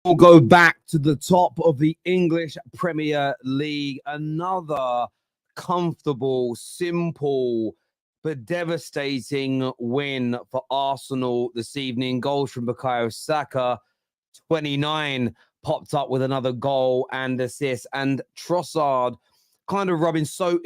We'll go back to the top of the English Premier League. Another comfortable, simple, but devastating win for Arsenal this evening. Goals from Bukayo Saka, 29, popped up with another goal and assist. And Trossard kind of rubbing salt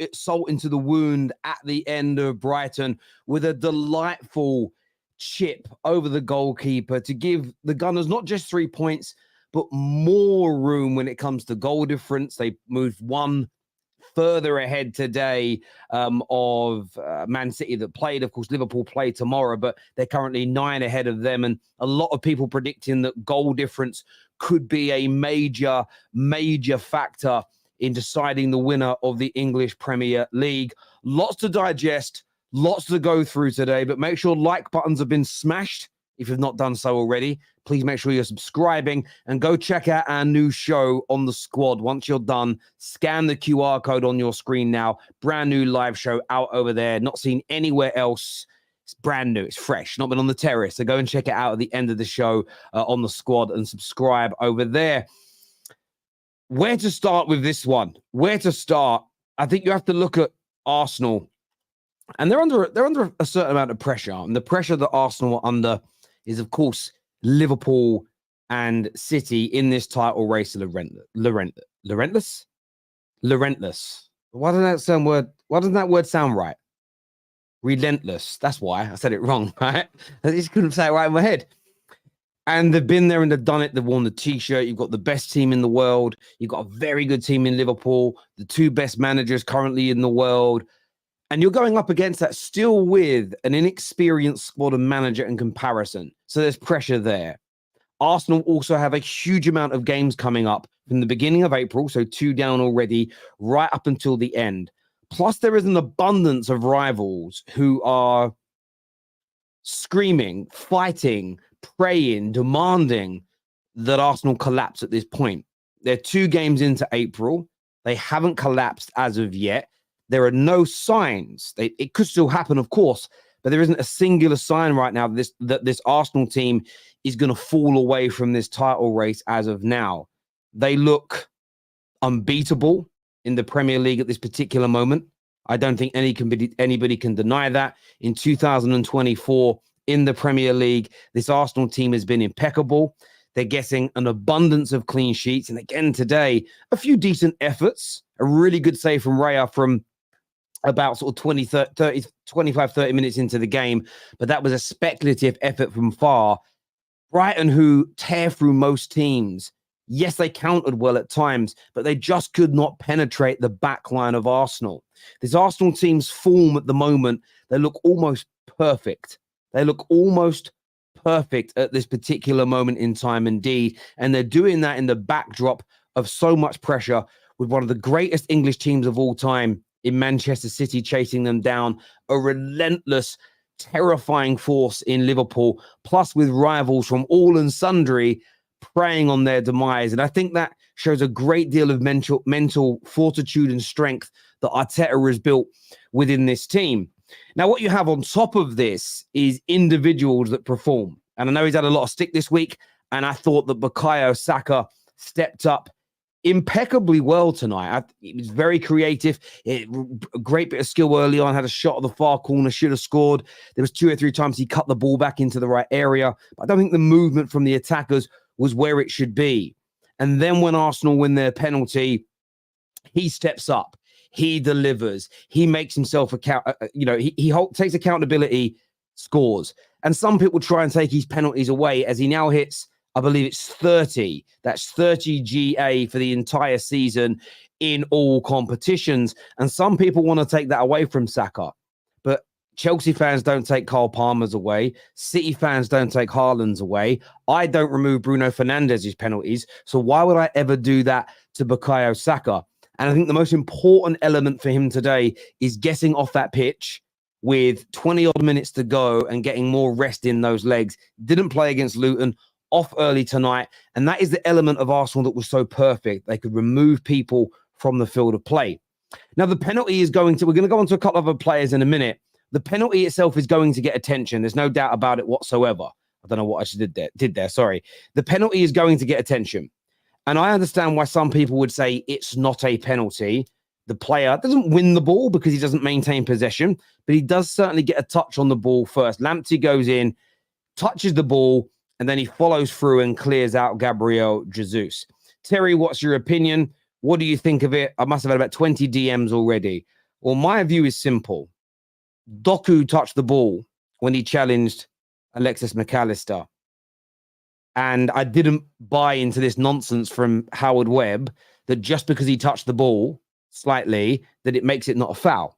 into the wound at the end of Brighton with a delightful chip over the goalkeeper to give the Gunners not just 3 points, but more room when it comes to goal difference. They moved one further ahead today of Man City that played. Of course, Liverpool play tomorrow, but they're currently 9 ahead of them. And a lot of people predicting that goal difference could be a major, major factor in deciding the winner of the English Premier League. Lots to digest, lots to go through today, but make sure like buttons have been smashed. If you've not done so already, please make sure you're subscribing and go check out our new show on the squad. Once you're done, scan the QR code on your screen now. Brand new live show out over there. Not seen anywhere else. It's brand new. It's fresh. Not been on the terrace. So go and check it out at the end of the show on the squad and subscribe over there. Where to start with this one? Where to start? I think you have to look at Arsenal. And they're under a certain amount of pressure. And the pressure that Arsenal are under is, of course, Liverpool and City in this title race are relentless. Why doesn't that word sound right? Relentless. That's why I said it wrong, right? I just couldn't say it right in my head. And they've been there and they've done it. They've worn the T-shirt. You've got the best team in the world. You've got a very good team in Liverpool. The 2 best managers currently in the world. And you're going up against that still with an inexperienced squad and manager in comparison. So there's pressure there. Arsenal also have a huge amount of games coming up from the beginning of April, so 2 down already, right up until the end. Plus, there is an abundance of rivals who are screaming, fighting, praying, demanding that Arsenal collapse at this point. They're 2 games into April. They haven't collapsed as of yet. There are no signs. It could still happen, of course, but there isn't a singular sign right now that this Arsenal team is going to fall away from this title race as of now. They look unbeatable in the Premier League at this particular moment. I don't think anybody can deny that. In 2024, in the Premier League, this Arsenal team has been impeccable. They're getting an abundance of clean sheets. And again, today, a few decent efforts. A really good save from Raya from about sort of 25, 30 minutes into the game. But that was a speculative effort from far. Brighton, who tear through most teams, yes, they countered well at times, but they just could not penetrate the back line of Arsenal. This Arsenal team's form at the moment, they look almost perfect. They look almost perfect at this particular moment in time indeed. And they're doing that in the backdrop of so much pressure with one of the greatest English teams of all time in Manchester City chasing them down, a relentless, terrifying force in Liverpool, plus with rivals from all and sundry preying on their demise. And I think that shows a great deal of mental fortitude and strength that Arteta has built within this team. Now, what you have on top of this is individuals that perform. And I know he's had a lot of stick this week, and I thought that Bukayo Saka stepped up impeccably well tonight. It was very creative. A great bit of skill early on. Had a shot at the far corner, should have scored. There was 2 or 3 times he cut the ball back into the right area. But I don't think the movement from the attackers was where it should be. And then when Arsenal win their penalty, he steps up. He delivers. He makes himself he takes accountability, scores. And some people try and take his penalties away as he now hits, I believe it's 30. That's 30 GA for the entire season in all competitions. And some people want to take that away from Saka. But Chelsea fans don't take Cole Palmer's away. City fans don't take Haaland's away. I don't remove Bruno Fernandes's penalties. So why would I ever do that to Bukayo Saka? And I think the most important element for him today is getting off that pitch with 20 odd minutes to go and getting more rest in those legs. Didn't play against Luton. off early tonight. And that is the element of Arsenal that was so perfect. They could remove people from the field of play. Now, the penalty is we're going to go on to a couple of other players in a minute. The penalty itself is going to get attention. There's no doubt about it whatsoever. I don't know what I did there. Sorry. The penalty is going to get attention. And I understand why some people would say it's not a penalty. The player doesn't win the ball because he doesn't maintain possession, but he does certainly get a touch on the ball first. Lamptey goes in, touches the ball, and then he follows through and clears out Gabriel Jesus. Terry, what's your opinion? What do you think of it? I must have had about 20 DMs already. Well, my view is simple. Doku touched the ball when he challenged Alexis McAllister. And I didn't buy into this nonsense from Howard Webb that just because he touched the ball slightly, that it makes it not a foul.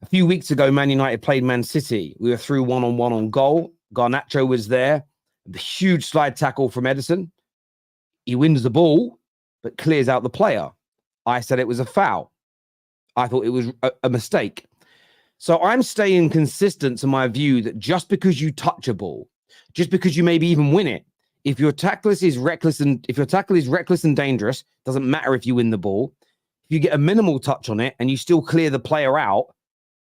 A few weeks ago, Man United played Man City. We were through one-on-one on goal. Garnacho was there. The huge slide tackle from Ederson. He wins the ball, but clears out the player. I said it was a foul. I thought it was a mistake. So I'm staying consistent to my view that just because you touch a ball, just because you maybe even win it, if your tackle is reckless and dangerous, doesn't matter if you win the ball. If you get a minimal touch on it and you still clear the player out,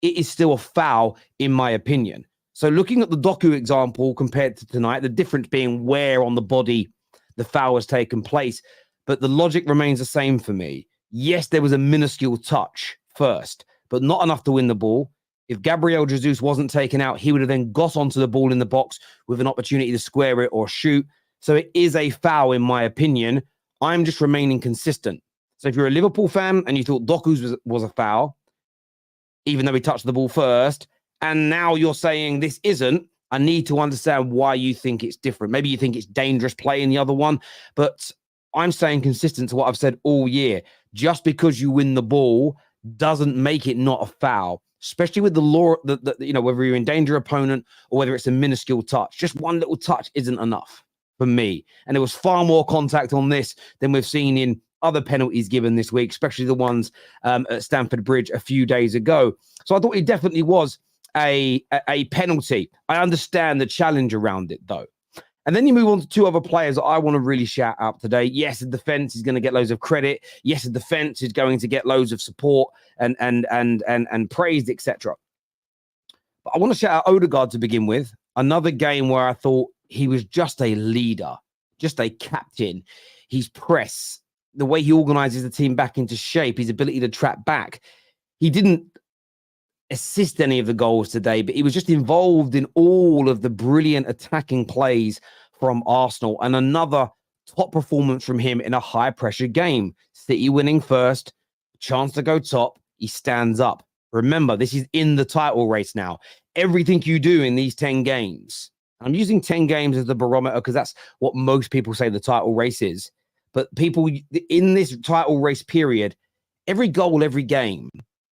it is still a foul, in my opinion. So looking at the Doku example compared to tonight, the difference being where on the body the foul has taken place, but the logic remains the same for me. Yes, there was a minuscule touch first, but not enough to win the ball. If Gabriel Jesus wasn't taken out, he would have then got onto the ball in the box with an opportunity to square it or shoot. So it is a foul, in my opinion. I'm just remaining consistent. So if you're a Liverpool fan and you thought Doku's was a foul, even though he touched the ball first, and now you're saying this isn't, I need to understand why you think it's different. Maybe you think it's dangerous play in the other one, but I'm staying consistent to what I've said all year. Just because you win the ball doesn't make it not a foul, especially with the law, whether you're in danger opponent or whether it's a minuscule touch. Just one little touch isn't enough for me. And there was far more contact on this than we've seen in other penalties given this week, especially the ones at Stamford Bridge a few days ago. So I thought it definitely was a penalty. I understand the challenge around it, though. And then you move on to two other players that I want to really shout out today. Yes, the defense is going to get loads of credit. Yes, the defense is going to get loads of support and praised, etc. But I want to shout out Odegaard to begin with. Another game where I thought he was just a leader, just a captain. His press, the way he organizes the team back into shape, his ability to trap back. He didn't assist any of the goals today, but he was just involved in all of the brilliant attacking plays from Arsenal, and another top performance from him in a high pressure game. City winning first, chance to go top, he stands up. Remember, this is in the title race now. Everything you do in these 10 games, I'm using 10 games as the barometer because that's what most people say the title race is, but people in this title race period, every goal, every game,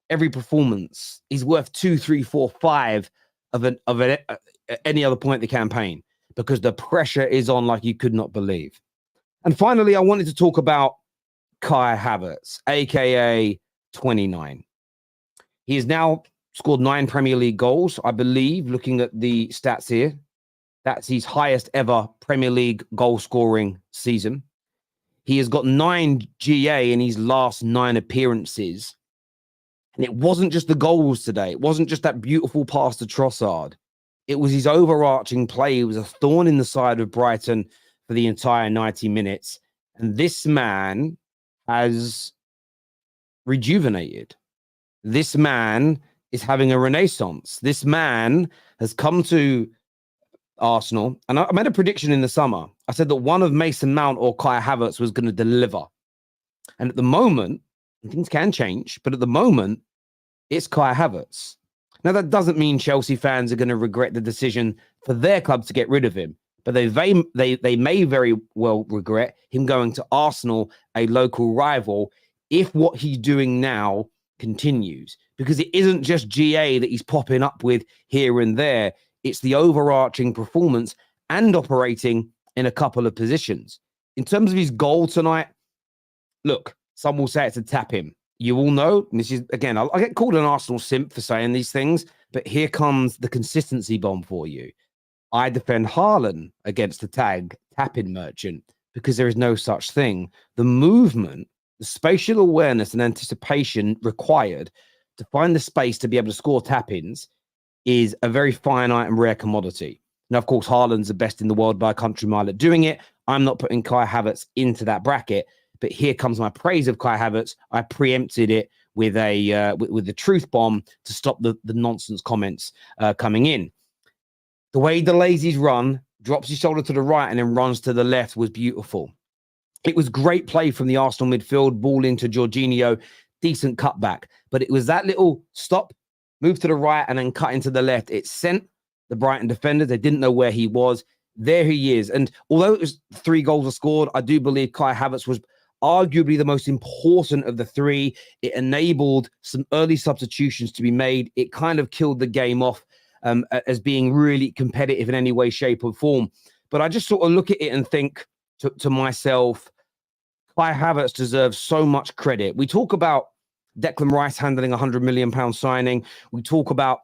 every performance is worth 2, 3, 4, 5 of any other point in the campaign because the pressure is on like you could not believe. And finally, I wanted to talk about Kai Havertz, aka 29. He has now scored 9 Premier League goals, I believe, looking at the stats here. That's his highest ever Premier League goal scoring season. He has got 9 GA in his last 9 appearances. And it wasn't just the goals today. It wasn't just that beautiful pass to Trossard. It was his overarching play. It was a thorn in the side of Brighton for the entire 90 minutes. And this man has rejuvenated. This man is having a renaissance. This man has come to Arsenal. And I made a prediction in the summer. I said that one of Mason Mount or Kai Havertz was going to deliver. And at the moment, things can change, but at the moment, it's Kai Havertz. Now, that doesn't mean Chelsea fans are going to regret the decision for their club to get rid of him, but they may very well regret him going to Arsenal, a local rival, if what he's doing now continues. Because it isn't just GA that he's popping up with here and there. It's the overarching performance and operating in a couple of positions. In terms of his goal tonight, look, some will say it's a tap in. You all know, and this is, again, I get called an Arsenal simp for saying these things, but here comes the consistency bomb for you. I defend Haaland against the tap-in merchant, because there is no such thing. The movement, the spatial awareness and anticipation required to find the space to be able to score tap-ins is a very finite and rare commodity. Now, of course, Haaland's the best in the world by a country mile at doing it. I'm not putting Kai Havertz into that bracket, but here comes my praise of Kai Havertz. I preempted it with the truth bomb to stop the nonsense comments coming in. The way he delays his run, drops his shoulder to the right and then runs to the left was beautiful. It was great play from the Arsenal midfield, ball into Jorginho, decent cutback. But it was that little stop, move to the right and then cut into the left. It sent the Brighton defenders. They didn't know where he was. There he is. And although it was 3 goals were scored, I do believe Kai Havertz was arguably the most important of the 3. It enabled some early substitutions to be made. It kind of killed the game off as being really competitive in any way, shape, or form. But I just sort of look at it and think to myself, Kai Havertz deserves so much credit. We talk about Declan Rice handling £100 million signing. We talk about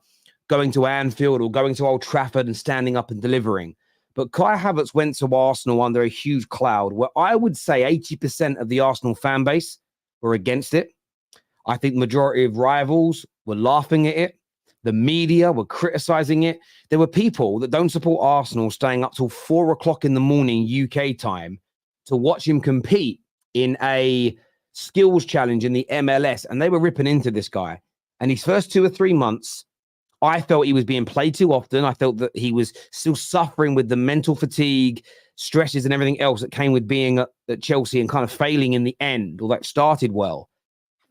going to Anfield or going to Old Trafford and standing up and delivering. But Kai Havertz went to Arsenal under a huge cloud where I would say 80% of the Arsenal fan base were against it. I think the majority of rivals were laughing at it. The media were criticizing it. There were people that don't support Arsenal staying up till 4 o'clock in the morning UK time to watch him compete in a skills challenge in the MLS. And they were ripping into this guy. And his first 2 or 3 months, I felt he was being played too often. I felt that he was still suffering with the mental fatigue, stresses and everything else that came with being at Chelsea and kind of failing in the end, although it started well.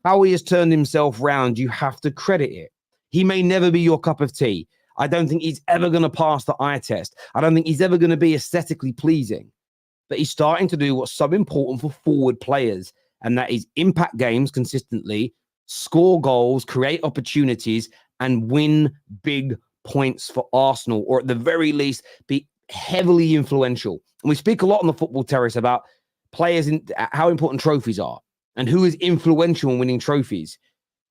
How he has turned himself round, you have to credit it. He may never be your cup of tea. I don't think he's ever going to pass the eye test. I don't think he's ever going to be aesthetically pleasing. But he's starting to do what's so important for forward players, and that is impact games consistently, score goals, create opportunities, and win big points for Arsenal, or at the very least, be heavily influential. And we speak a lot on the Football Terrace about players and how important trophies are and who is influential in winning trophies.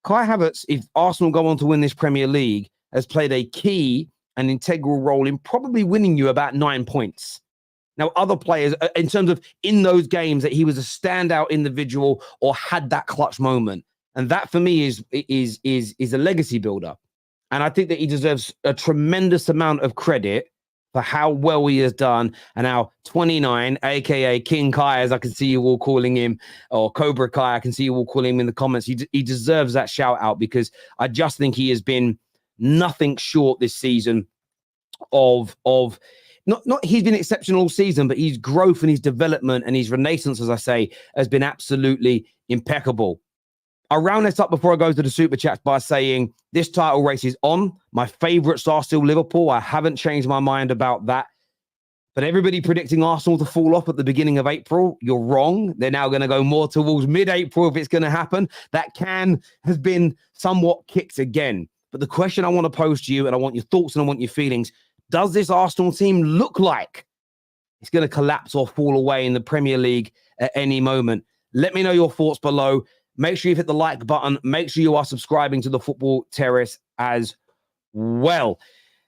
Kai Havertz, if Arsenal go on to win this Premier League, has played a key and integral role in probably winning you about 9 points. Now, other players, in terms of in those games that he was a standout individual or had that clutch moment, and that for me is a legacy builder. And I think that he deserves a tremendous amount of credit for how well he has done, and how 29, aka King Kai, as I can see you all calling him, or Cobra Kai, I can see you all calling him in the comments. He deserves that shout out, because I just think he has been nothing short this season of not he's been exceptional all season, but his growth and his development and his renaissance, as I say, has been absolutely impeccable. I'll round this up before I go to the super chats by saying this title race is on. My favourites are still Liverpool. I haven't changed my mind about that. But everybody predicting Arsenal to fall off at the beginning of April, you're wrong. They're now going to go more towards mid-April if it's going to happen. That can has been somewhat kicked again. But the question I want to pose to you, and I want your thoughts and I want your feelings, does this Arsenal team look like it's going to collapse or fall away in the Premier League at any moment? Let me know your thoughts below. Make sure you hit the like button. Make sure you are subscribing to the Football Terrace as well.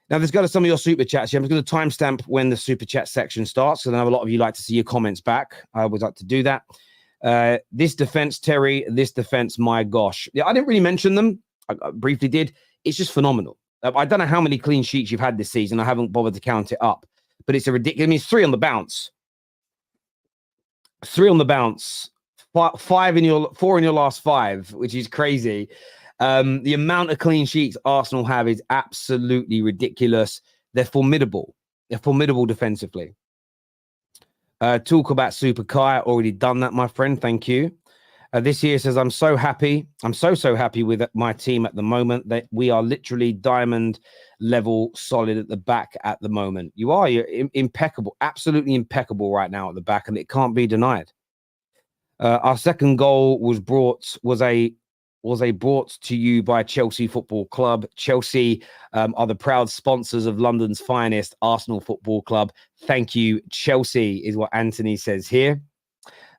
Now, let's go to some of your super chats. I'm just going to timestamp when the super chat section starts, because I know a lot of you like to see your comments back. I would like to do that. This defense, Terry. This defense, my gosh. Yeah, I didn't really mention them. I briefly did. It's just phenomenal. I don't know how many clean sheets you've had this season. I haven't bothered to count it up, but it's a ridiculous. I mean, it's 3 on the bounce. 3 on the bounce. 4 in your last 5, which is crazy. The amount of clean sheets Arsenal have is absolutely ridiculous. They're formidable. They're formidable defensively. Talk about Super Kai. Already done that, my friend. Thank you. This year says, I'm so happy. I'm so happy with my team at the moment. That we are literally diamond level solid at the back at the moment. You're impeccable, absolutely impeccable right now at the back, and it can't be denied. Our second goal was brought to you by Chelsea Football Club. Chelsea are the proud sponsors of London's finest, Arsenal Football Club. Thank you, Chelsea, is what Anthony says here.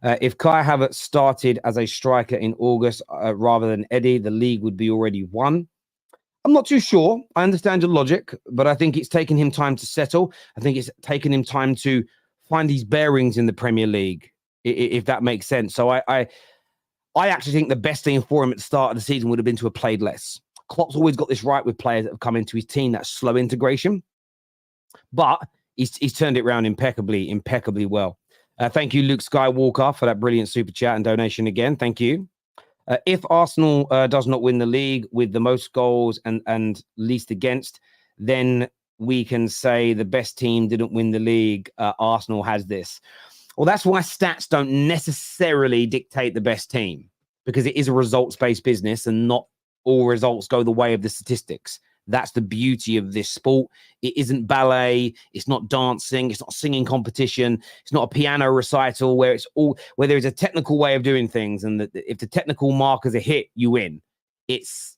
If Kai Havertz started as a striker in August rather than Eddie, the league would be already won. I'm not too sure. I understand your logic, but I think it's taken him time to settle. I think it's taken him time to find his bearings in the Premier League, if that makes sense. So I actually think the best thing for him at the start of the season would have been to have played less. Klopp's always got this right with players that have come into his team, that slow integration. But he's turned it around impeccably well. Thank you, Luke Skywalker, for that brilliant super chat and donation again. Thank you. If Arsenal does not win the league with the most goals and least against, then we can say the best team didn't win the league. Arsenal has this. Well, that's why stats don't necessarily dictate the best team, because it is a results-based business and not all results go the way of the statistics. That's the beauty of this sport. It isn't ballet. It's not dancing. It's not a singing competition. It's not a piano recital where there is a technical way of doing things. And if the technical markers are hit, you win. It's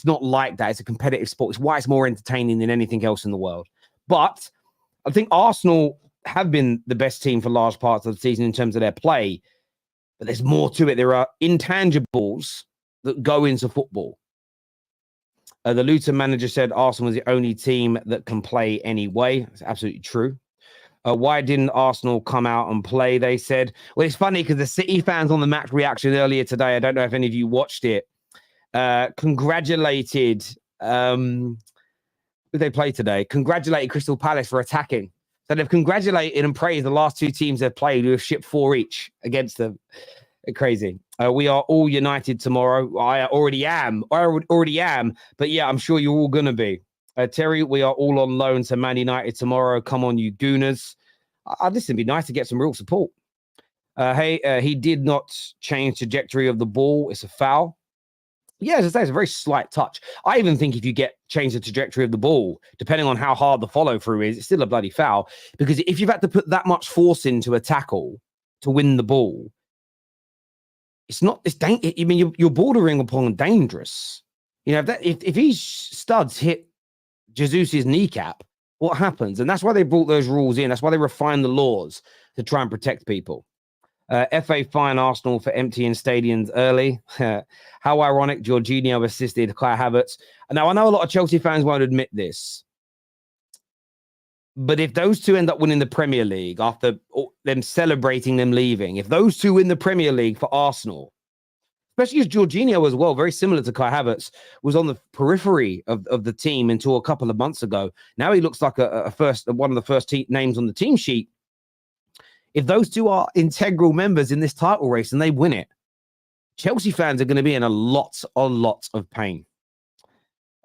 not like that. It's a competitive sport. It's why it's more entertaining than anything else in the world. But I think Arsenal have been the best team for large parts of the season in terms of their play. But there's more to it. There are intangibles that go into football. The Luton manager said Arsenal was the only team that can play anyway. It's absolutely true. Why didn't Arsenal come out and play? They said. Well, it's funny because the City fans on the match reaction earlier today, I don't know if any of you watched it, congratulated, who they play today? Congratulated Crystal Palace for attacking. So they've congratulated and praised the last two teams they've played who have shipped 4 each against them. Crazy. We are all united tomorrow. I already am. But yeah, I'm sure you're all going to be. Terry, we are all on loan to Man United tomorrow. Come on, you gooners. Listen, it'd be nice to get some real support. He did not change trajectory of the ball. It's a foul. Yeah, as I say, it's a very slight touch. I even think if you change the trajectory of the ball, depending on how hard the follow through is, it's still a bloody foul. Because if you've had to put that much force into a tackle to win the ball, you're bordering upon dangerous. You know, if these studs hit Jesus' kneecap, what happens? And that's why they brought those rules in. That's why they refined the laws to try and protect people. FA fine Arsenal for emptying stadiums early. How ironic, Jorginho assisted Kai Havertz. Now, I know a lot of Chelsea fans won't admit this, but if those two end up winning the Premier League after them celebrating them leaving, if those two win the Premier League for Arsenal, especially as Jorginho as well, very similar to Kai Havertz, was on the periphery of the team until a couple of months ago. Now he looks like one of the first names on the team sheet. If those two are integral members in this title race and they win it, Chelsea fans are going to be in a lot of pain.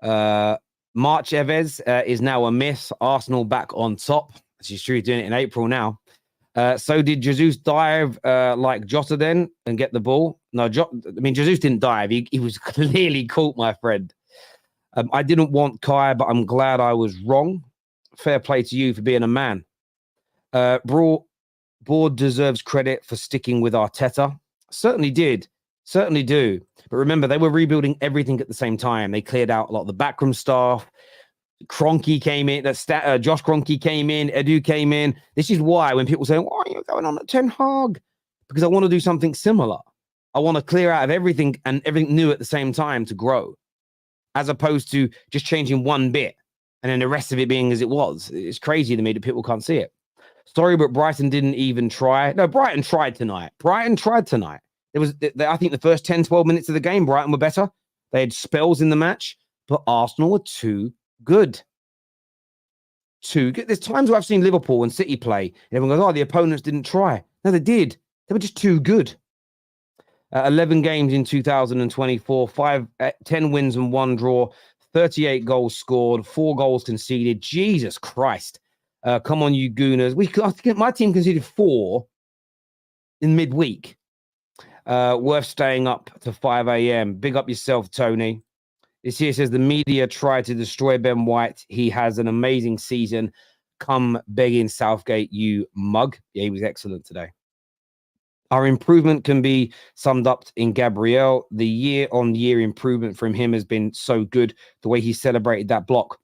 March Evez is now a myth. Arsenal back on top. She's true, doing it in April now. So did Jesus dive like Jota then and get the ball? No, Jesus didn't dive. He was clearly caught, my friend. I didn't want Kai, but I'm glad I was wrong. Fair play to you for being a man. Board deserves credit for sticking with Arteta. Certainly did. Certainly do. But remember, they were rebuilding everything at the same time. They cleared out a lot of the backroom staff. Kroenke came in. Josh Kroenke came in. Edu came in. This is why when people say, why are you going on at Ten Hag? Because I want to do something similar. I want to clear out of everything and everything new at the same time to grow, as opposed to just changing one bit and then the rest of it being as it was. It's crazy to me that people can't see it. Sorry, but Brighton didn't even try. No, Brighton tried tonight. I think the first 10, 12 minutes of the game, Brighton were better. They had spells in the match, but Arsenal were too good. Too good. There's times where I've seen Liverpool and City play, and everyone goes, the opponents didn't try. No, they did. They were just too good. 11 games in 2024, 10 wins and 1 draw, 38 goals scored, 4 goals conceded. Jesus Christ. Come on, you gooners. My team conceded 4 in midweek. Worth staying up to 5 a.m. Big up yourself, Tony. This here says the media tried to destroy Ben White. He has an amazing season. Come begging Southgate, you mug. Yeah, he was excellent today. Our improvement can be summed up in Gabriel. The year-on-year improvement from him has been so good. The way he celebrated that block.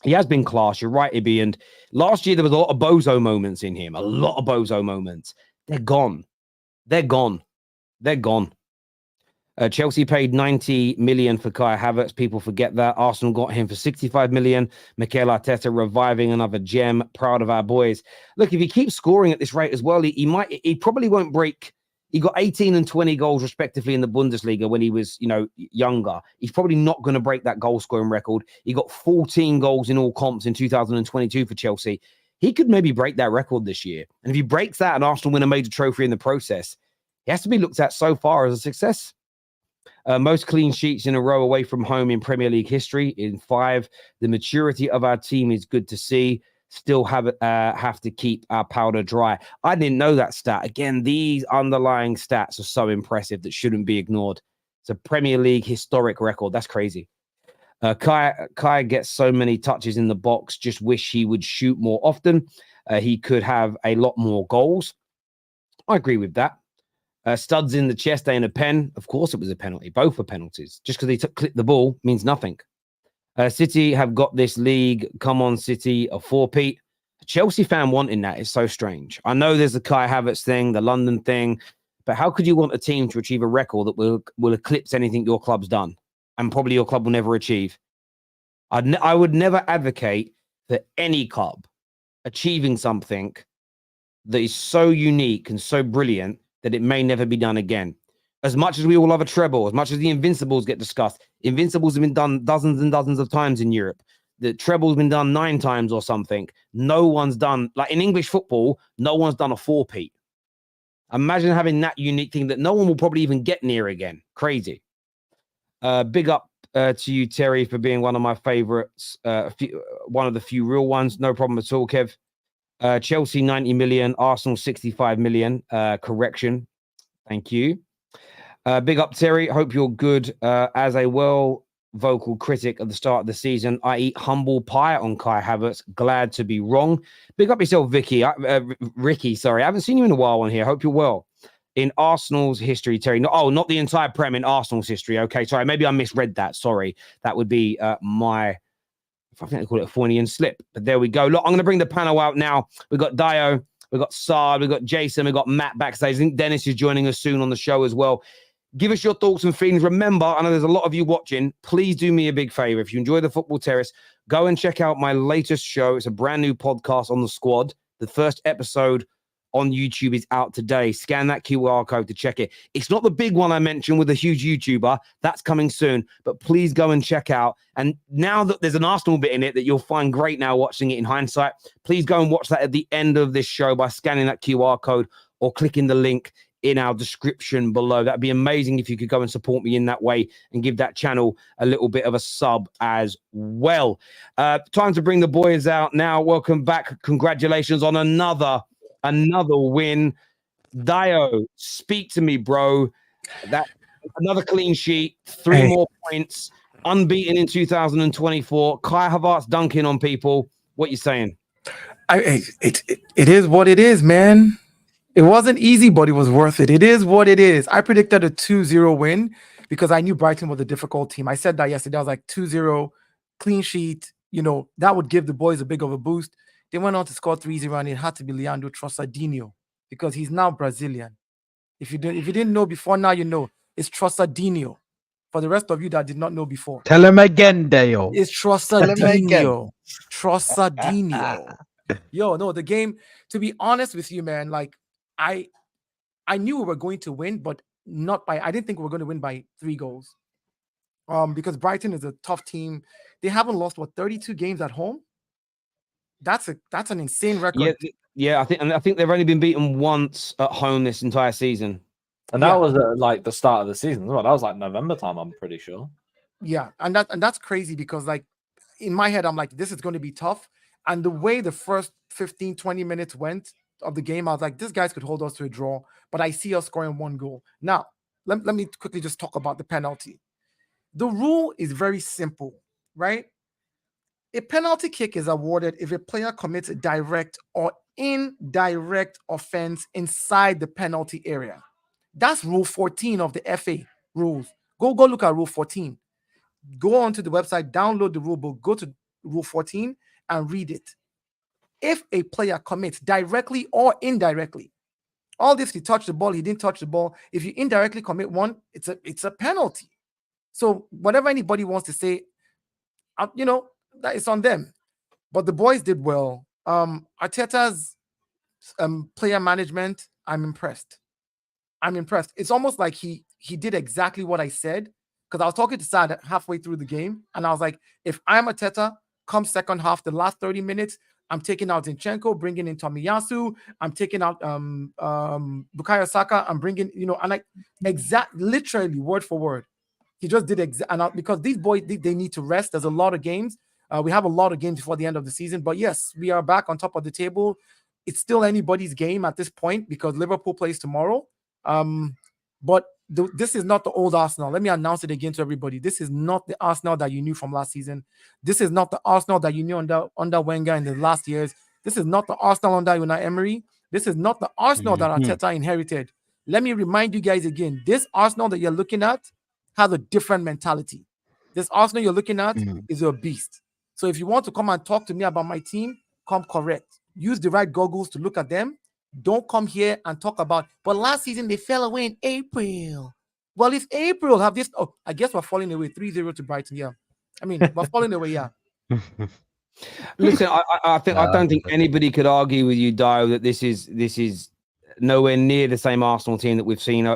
He has been class. You're right, Ibby. And last year, there was a lot of bozo moments in him. A lot of bozo moments. They're gone. They're gone. They're gone. Chelsea paid 90 million for Kai Havertz. People forget that. Arsenal got him for 65 million. Mikel Arteta reviving another gem. Proud of our boys. Look, if he keeps scoring at this rate as well, he probably won't break. He got 18 and 20 goals respectively in the Bundesliga when he was, younger. He's probably not going to break that goal scoring record. He got 14 goals in all comps in 2022 for Chelsea. He could maybe break that record this year. And if he breaks that and Arsenal win a major trophy in the process, he has to be looked at so far as a success. Most clean sheets in a row away from home in Premier League history in 5. The maturity of our team is good to see. Still have to keep our powder dry. I didn't know that stat. Again, these underlying stats are so impressive that shouldn't be ignored. It's a Premier League historic record. That's crazy. Kai gets so many touches in the box. Just wish he would shoot more often. He could have a lot more goals. I agree with that. Studs in the chest ain't a pen. Of course it was a penalty. Both were penalties. Just because he clipped the ball means nothing. City have got this league. Come on, City, a 4-peat. A Chelsea fan wanting that is so strange. I know there's the Kai Havertz thing, the London thing, but how could you want a team to achieve a record that will eclipse anything your club's done and probably your club will never achieve? I would never advocate for any club achieving something that is so unique and so brilliant that it may never be done again. As much as we all love a treble, as much as the Invincibles get discussed, Invincibles have been done dozens and dozens of times in Europe. The treble's been done 9 times or something. No one's done, like in English football, no one's done a 4-peat. Imagine having that unique thing that no one will probably even get near again. Crazy. Big up to you, Terry, for being one of my favorites. One of the few real ones. No problem at all, Kev. Chelsea 90 million, Arsenal 65 million. Correction. Thank you. Big up, Terry. Hope you're good. As a vocal critic at the start of the season, I eat humble pie on Kai Havertz. Glad to be wrong. Big up yourself, Ricky. Sorry, I haven't seen you in a while on here. Hope you're well. In Arsenal's history, Terry. Not the entire Prem, in Arsenal's history. Okay, sorry. Maybe I misread that. Sorry. That would be I think they call it a Freudian slip. But there we go. Look, I'm going to bring the panel out now. We've got Dayo, we've got Saad, we've got Jason, we've got Matt backstage. I think Dennis is joining us soon on the show as well. Give us your thoughts and feelings. Remember, I know there's a lot of you watching. Please do me a big favor. If you enjoy the Football Terrace, go and check out my latest show. It's a brand new podcast on the squad. The first episode on YouTube is out today. Scan that QR code to check it. It's not the big one I mentioned with a huge YouTuber. That's coming soon. But please go and check out. And now that there's an Arsenal bit in it that you'll find great now watching it in hindsight, please go and watch that at the end of this show by scanning that QR code or clicking the link in our description below. That'd be amazing if you could go and support me in that way and give that channel a little bit of a sub as well. Time to bring the boys out now. Welcome back. Congratulations on another win. Dayo, speak to me, bro. That another clean sheet, 3 more points, unbeaten in 2024. Kai Havertz dunking on people. What you saying? It is what it is, man. It wasn't easy, but it was worth it. It is what it is. I predicted a 2-0 win because I knew Brighton was a difficult team. I said that yesterday. I was like 2-0, clean sheet. That would give the boys a big of a boost. They went on to score 3-0, and it had to be Leandro Trossardinho because he's now Brazilian. If you didn't know before, now you know. It's Trossardinho. For the rest of you that did not know before, tell him again, Dayo. It's Trossardinho. Trossardinho. Yo, no, the game. To be honest with you, man, like I knew we were going to win, but not by. I didn't think we were going to win by 3 goals. Because Brighton is a tough team. They haven't lost 32 games at home. That's an insane record. Yeah. I think they've only been beaten once at home this entire season, and that was like the start of the season as well. That was like November time, I'm pretty sure. Yeah, and that's crazy because like in my head, I'm like, this is going to be tough. And the way the first 15-20 minutes went of the game, I was like, this guys could hold us to a draw, but I see us scoring 1 goal. Now, let me quickly just talk about the penalty. The rule is very simple, right? A penalty kick is awarded if a player commits a direct or indirect offense inside the penalty area. That's Rule 14 of the FA rules. Go look at Rule 14. Go onto the website, download the rule book, go to Rule 14 and read it. If a player commits directly or indirectly All this, he touched the ball, he didn't touch the ball. If you indirectly commit one, it's a penalty. So whatever anybody wants to say, that is on them. But the boys did well. Arteta's player management, I'm impressed. It's almost like he did exactly what I said, because I was talking to Sad halfway through the game, and I was like, if I'm Arteta, come second half, the last 30 minutes, I'm taking out Zinchenko, bringing in Tomiyasu, I'm taking out Bukayo Saka, I'm bringing, and literally word for word. He just did because these boys, they need to rest. There's a lot of games. We have a lot of games before the end of the season, but yes, we are back on top of the table. It's still anybody's game at this point because Liverpool plays tomorrow. But this is not the old Arsenal. Let me announce it again to everybody. This is not the Arsenal that you knew from last season. This is not the Arsenal that you knew under Wenger in the last years. This is not the Arsenal under Unai Emery. This is not the Arsenal that Arteta inherited. Let me remind you guys again, this Arsenal that you're looking at has a different mentality. This Arsenal you're looking at is a beast. So if you want to come and talk to me about my team, come correct. Use the right goggles to look at them. Don't come here and talk about, but last season they fell away in April. Well, it's April. I guess we're falling away 3-0 to Brighton. Yeah. I mean, we're falling away. Yeah. Listen, I don't think anybody could argue with you, Dayo, that this is nowhere near the same Arsenal team that we've seen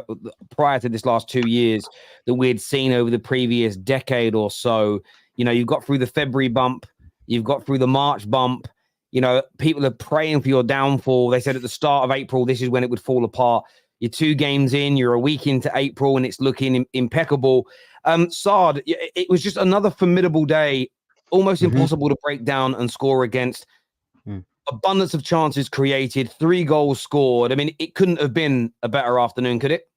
prior to this last 2 years that we had seen over the previous decade or so. You've got through the February bump, you've got through the March bump. People are praying for your downfall. They said at the start of April, this is when it would fall apart. You're 2 games in, you're a week into April, and it's looking impeccable. Saad, it was just another formidable day, almost impossible to break down and score against. Abundance of chances created, 3 goals scored. I mean, it couldn't have been a better afternoon, could it?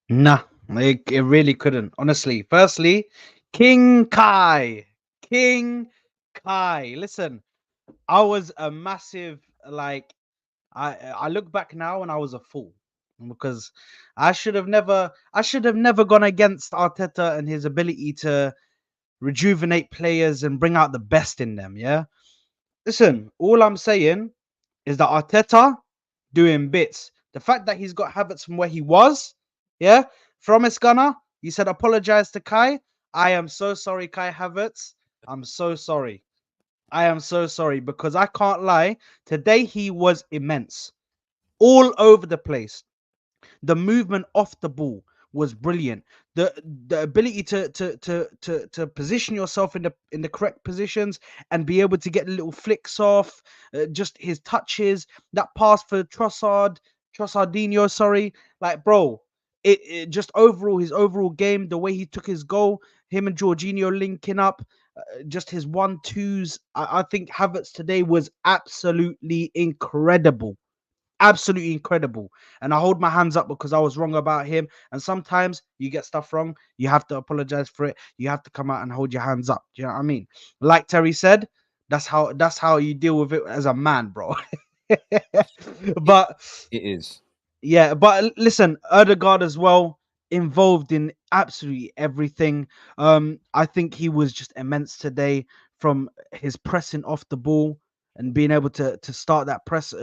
Nah, it really couldn't. Honestly, firstly, King Kai. Listen, I was a massive, I look back now and I was a fool because I should have never gone against Arteta and his ability to rejuvenate players and bring out the best in them. Yeah. Listen, all I'm saying is that Arteta doing bits. The fact that he's got Havertz from where he was, yeah, from his gunner, he said apologize to Kai. I am so sorry, Kai Havertz. I'm so sorry. I am so sorry because I can't lie. Today he was immense, all over the place. The movement off the ball was brilliant. The ability to position yourself in the correct positions and be able to get little flicks off, just his touches, that pass for Trossardinho, sorry, bro. It just his overall game, the way he took his goal, him and Jorginho linking up. Just his 1-2s. I think Havertz today was absolutely incredible. Absolutely incredible. And I hold my hands up because I was wrong about him. And sometimes you get stuff wrong. You have to apologize for it. You have to come out and hold your hands up. Do you know what I mean? Like Terry said, that's how you deal with it as a man, bro. But it is. Yeah, but listen, Odegaard as well, involved in absolutely everything. I think he was just immense today from his pressing off the ball and being able to start that press.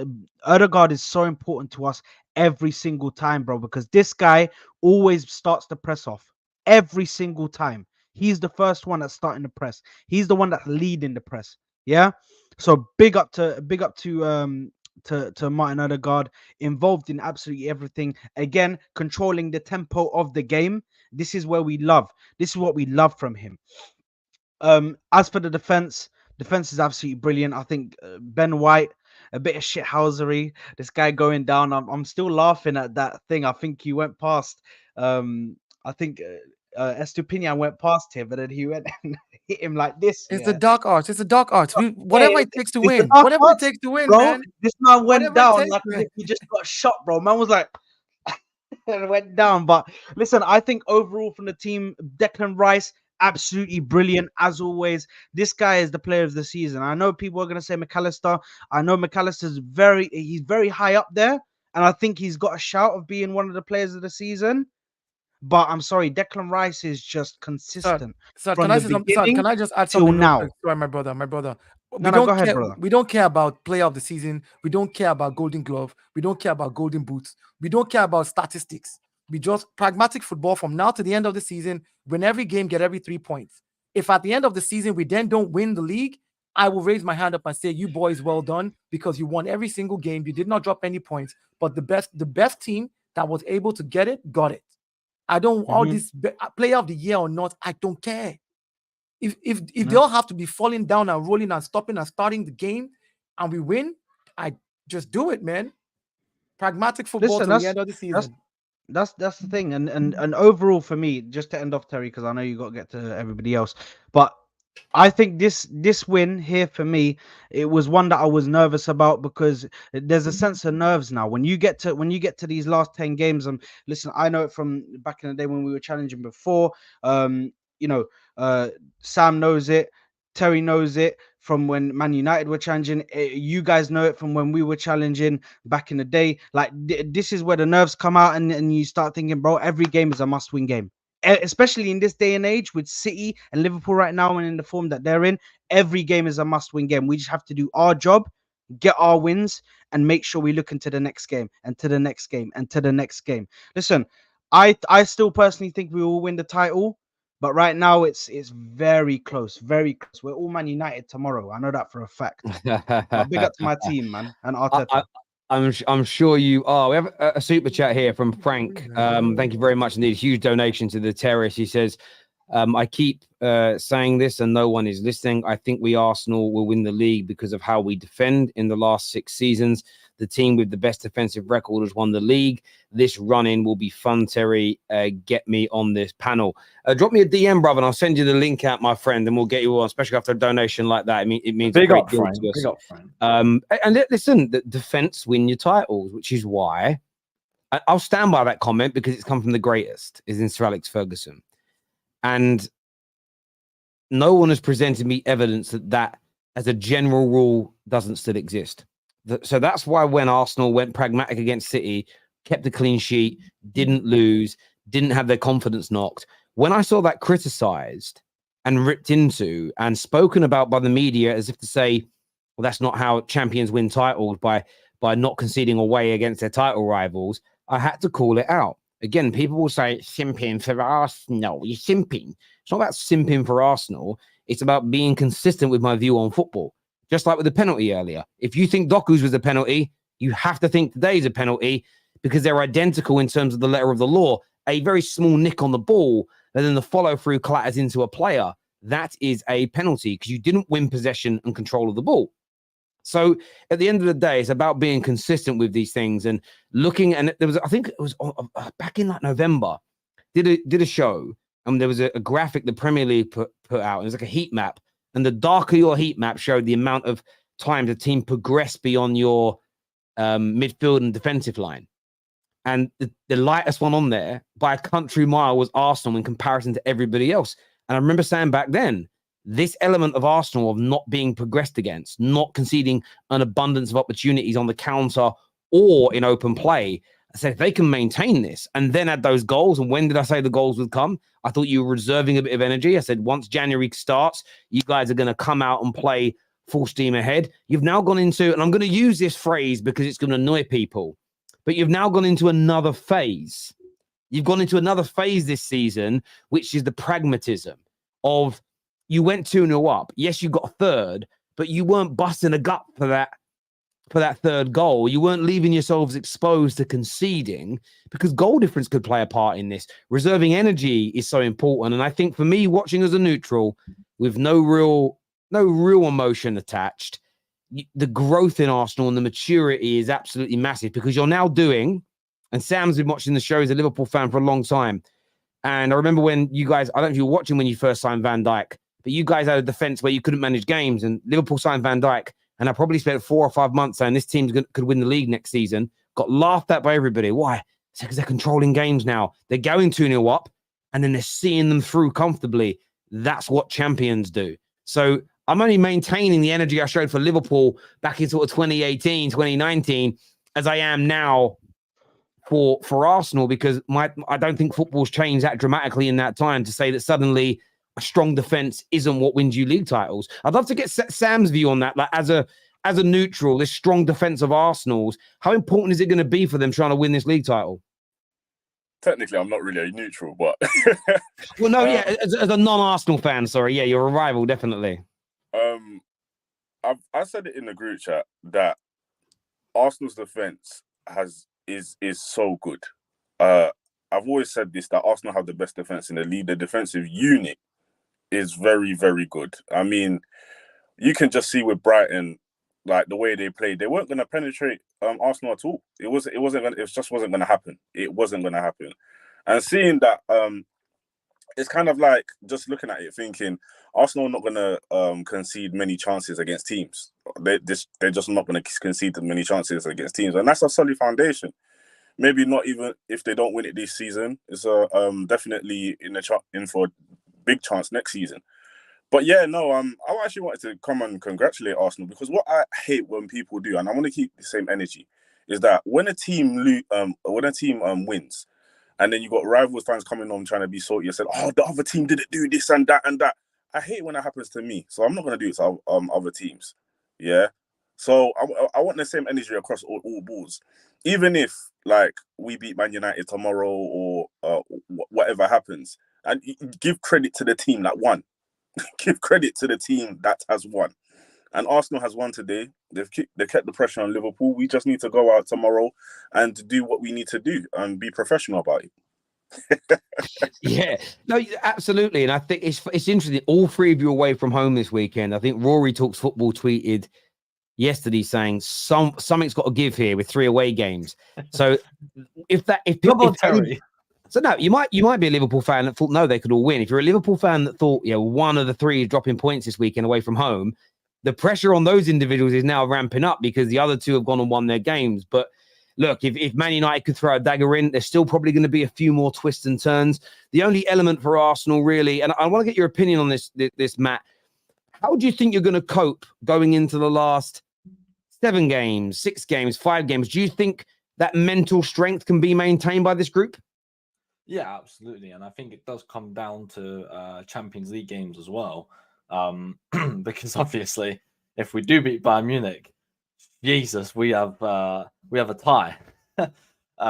Odegaard is so important to us every single time, bro, because this guy always starts the press off every single time. He's the first one that's starting the press. He's the one that's leading the press. Yeah. So big up to Martin Odegaard, involved in absolutely everything. Again, controlling the tempo of the game. This is what we love from him. As for the defense is absolutely brilliant. I think Ben White, a bit of shithousery. This guy going down. I'm still laughing at that thing. I think he went past. I think Estupinian went past him, but then he went and hit him like this. It's the dark arts. Whatever it takes to win. Whatever it takes to win, bro. man. This man went Whatever down like he just got shot, bro. Man was like, and went down. But listen, I think overall from the team, Declan Rice, absolutely brilliant as always. This guy is the player of the season. I know people are going to say McAllister. I know McAllister's he's very high up there, and I think he's got a shout of being one of the players of the season. But I'm sorry, Declan Rice is just consistent. Sir, can I just add something now? Sorry, my brother. No, go ahead, brother. We don't care about player of the season. We don't care about Golden Glove. We don't care about Golden Boots. We don't care about statistics. We just pragmatic football from now to the end of the season. Win every game, get every 3 points. If at the end of the season we then don't win the league, I will raise my hand up and say, "You boys, well done, because you won every single game. You did not drop any points. But the best team that was able to get it got it." I don't all this player of the year or not. I don't care. If they all have to be falling down and rolling and stopping and starting the game and we win, I just do it, man. Pragmatic football to the end of the season. That's the thing. And overall for me, just to end off, Terry, because I know you got to get to everybody else, but I think this win here for me, it was one that I was nervous about, because there's a sense of nerves now when you get to these last 10 games. And listen, I know it from back in the day when we were challenging before. Sam knows it, Terry knows it from when Man United were challenging. You guys know it from when we were challenging back in the day. Like this is where the nerves come out, and you start thinking, bro, every game is a must-win game. Especially in this day and age with City and Liverpool right now and in the form that they're in, every game is a must-win game. We just have to do our job, get our wins, and make sure we look into the next game and to the next game and to the next game. Listen, I still personally think we will win the title, but right now it's very close, very close. We're all Man United tomorrow. I know that for a fact. But big up to my team, man, and Arteta. I'm sure you are. We have a super chat here from Frank. Thank you very much indeed. Huge donation to the terrace. He says, I keep saying this and no one is listening. I think we Arsenal will win the league because of how we defend in the last 6 seasons. The team with the best defensive record has won the league. This run-in will be fun, Terry. Get me on this panel. Drop me a DM, brother, and I'll send you the link out, my friend, and we'll get you on, especially after a donation like that. It means big a great up, deal Frank. to us. Big up, Frank. And listen, the defense win your titles, which is why I'll stand by that comment, because it's come from the greatest, is in Sir Alex Ferguson. And no one has presented me evidence that as a general rule doesn't still exist. So that's why when Arsenal went pragmatic against City, kept a clean sheet, didn't lose, didn't have their confidence knocked. When I saw that criticized and ripped into and spoken about by the media as if to say, well, that's not how champions win titles, by not conceding away against their title rivals, I had to call it out. Again, people will say, simping for Arsenal. You're simping. It's not about simping for Arsenal. It's about being consistent with my view on football. Just like with the penalty earlier. If you think Doku's was a penalty, you have to think today's a penalty, because they're identical in terms of the letter of the law. A very small nick on the ball, and then the follow-through clatters into a player. That is a penalty, because you didn't win possession and control of the ball. So at the end of the day, it's about being consistent with these things and looking. And there was, I think it was back in like November, did a show, and there was a graphic the Premier League put out. It was like a heat map. And the darker your heat map showed the amount of time the team progressed beyond your midfield and defensive line. And the lightest one on there by a country mile was Arsenal in comparison to everybody else. And I remember saying back then, this element of Arsenal of not being progressed against, not conceding an abundance of opportunities on the counter or in open play, I said, if they can maintain this and then add those goals, and when did I say the goals would come? I thought you were reserving a bit of energy. I said, once January starts, you guys are going to come out and play full steam ahead. You've now gone into, and I'm going to use this phrase because it's going to annoy people, but you've now gone into another phase. You've gone into another phase this season, which is the pragmatism of you went 2-0 up. Yes, you got a third, but you weren't busting a gut for that third goal. You weren't leaving yourselves exposed to conceding, because goal difference could play a part in this. Reserving energy is so important. And I think for me, watching as a neutral with no real emotion attached, the growth in Arsenal and the maturity is absolutely massive, because you're now doing, and Sam's been watching the show as a Liverpool fan for a long time. And I remember when you guys, I don't know if you were watching when you first signed Van Dijk, but you guys had a defense where you couldn't manage games, and Liverpool signed Van Dijk. And I probably spent 4 or 5 months saying this team could win the league next season. Got laughed at by everybody. Why? It's because they're controlling games now. They're going 2-0 up, and then they're seeing them through comfortably. That's what champions do. So I'm only maintaining the energy I showed for Liverpool back in sort of 2018, 2019, as I am now for Arsenal, because I don't think football's changed that dramatically in that time to say that suddenly a strong defense isn't what wins you league titles. I'd love to get Sam's view on that. Like as a neutral, this strong defense of Arsenal's, how important is it going to be for them trying to win this league title? Technically, I'm not really a neutral, but well, no, yeah, as a non-Arsenal fan, sorry, yeah, you're a rival, definitely. I said it in the group chat that Arsenal's defense is so good. I've always said this, that Arsenal have the best defense in the league. The defensive unit is very, very good. I mean, you can just see with Brighton, like the way they played, they weren't going to penetrate Arsenal at all. It just wasn't going to happen. It wasn't going to happen. And seeing that, it's kind of like just looking at it, thinking Arsenal are not going to concede many chances against teams. They're just not going to concede many chances against teams, and that's a solid foundation. Maybe not even if they don't win it this season. It's definitely in for a big chance next season. But yeah, no, I actually wanted to come and congratulate Arsenal, because what I hate when people do, and I want to keep the same energy, is that when a team wins, and then you got rivals fans coming on trying to be salty and said, "Oh, the other team didn't do this and that and that." I hate when that happens to me, so I'm not going to do it to other teams. Yeah, so I want the same energy across all boards, even if like we beat Man United tomorrow or whatever happens, and give credit to the team that won. Give credit to the team that has won. And Arsenal has won today. They kept the pressure on Liverpool. We just need to go out tomorrow and do what we need to do and be professional about it. Yeah, no, absolutely. And I think it's interesting. All three of you away from home this weekend. I think Rory Talks Football tweeted yesterday saying something's got to give here with 3 away games. So So no, you might be a Liverpool fan that thought no, they could all win. If you're a Liverpool fan that thought one of the 3 is dropping points this weekend away from home, the pressure on those individuals is now ramping up because the other 2 have gone and won their games. But look, if Man United could throw a dagger in, there's still probably going to be a few more twists and turns. The only element for Arsenal really, and I want to get your opinion on this, Matt. How do you think you're going to cope going into the last 7 games, 6 games, 5 games? Do you think that mental strength can be maintained by this group? Yeah, absolutely. And I think it does come down to Champions League games as well. Because obviously, if we do beat Bayern Munich, Jesus, we have a tie.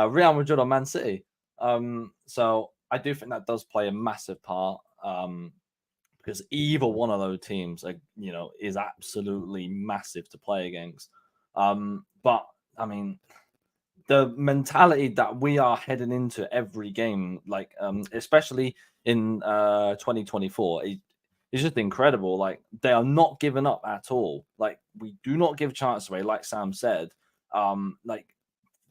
Real Madrid or Man City. So I do think that does play a massive part. Because either one of those teams, is absolutely massive to play against. But I mean, the mentality that we are heading into every game, especially in 2024, is just incredible. Like, they are not giving up at all. Like, we do not give chances away, like Sam said.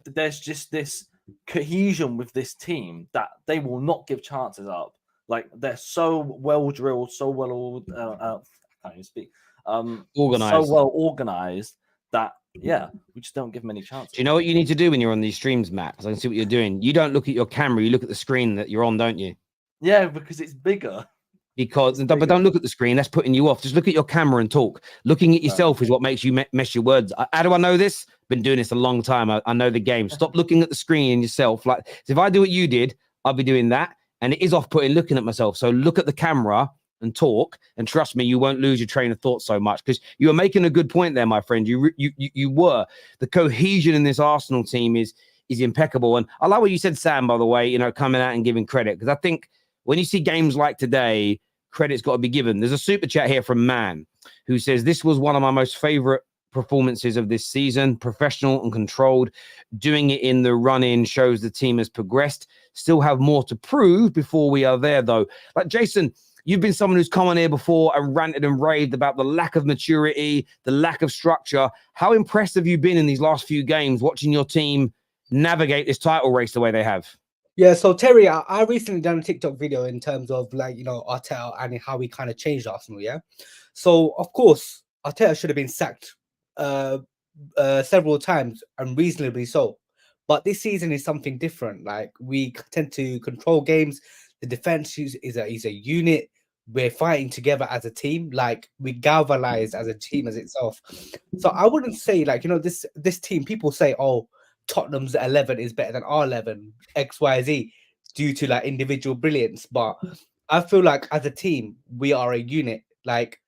There's just this cohesion with this team that they will not give chances up. Like, they're so well drilled, so well I can't even speak. Organized. So well organized that we just don't give them any chances. Do you know what you need to do when you're on these streams, Matt? Because I can see what you're doing. You don't look at your camera, you look at the screen that you're on, don't you? Yeah, because it's bigger. But don't look at the screen. That's putting you off. Just look at your camera and talk. Looking at yourself is what makes you mess your words. How do I know this? Been doing this a long time. I know the game. Stop looking at the screen and yourself. Like, so if I do what you did, I'll be doing that. And it is off-putting looking at myself. So look at the camera and talk, and trust me, you won't lose your train of thought so much, because you were making a good point there, my friend. You were. The cohesion in this Arsenal team is impeccable. And I like what you said, Sam, by the way, coming out and giving credit, because I think when you see games like today, credit's got to be given. There's a super chat here from Man who says, "This was one of my most favorite performances of this season. Professional and controlled. Doing it in the run-in shows the team has progressed. Still have more to prove before we are there, though." Like, Jason, you've been someone who's come on here before and ranted and raved about the lack of maturity, the lack of structure. How impressed have you been in these last few games watching your team navigate this title race the way they have? Yeah, so Terry, I recently done a TikTok video in terms of Arteta and how he kind of changed Arsenal, yeah? So, of course, Arteta should have been sacked several times, and reasonably so. But this season is something different. Like, we tend to control games. The defense is a unit. We're fighting together as a team. Like, we galvanize as a team as itself. So I wouldn't say this team. People say, "Oh, Tottenham's 11 is better than our 11 XYZ due to individual brilliance." But I feel like as a team, we are a unit. Like,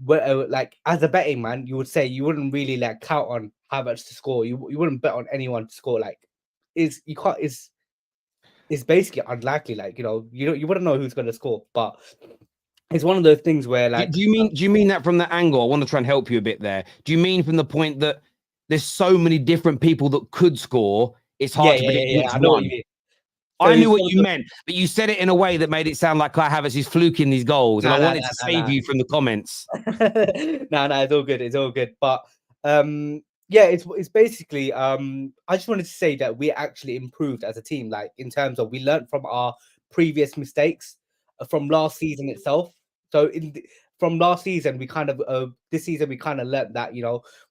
like as a betting man, you would say you wouldn't really like count on Havertz to score. You wouldn't bet on anyone to score. Like, you can't. It's basically unlikely. Like, you wouldn't know who's going to score. But it's one of those things where, like, do you mean that from the angle? I want to try and help you a bit there. Do you mean from the point that there's so many different people that could score? It's hard to predict which I know one. what you mean. So I knew what you meant, but you said it in a way that made it sound like Kai Havertz is fluking these goals, and I wanted to save you from the comments. No, it's all good. It's all good. But yeah, it's basically I just wanted to say that we actually improved as a team, like in terms of we learned from our previous mistakes from last season itself. So from last season, we kind of this season we kind of learned that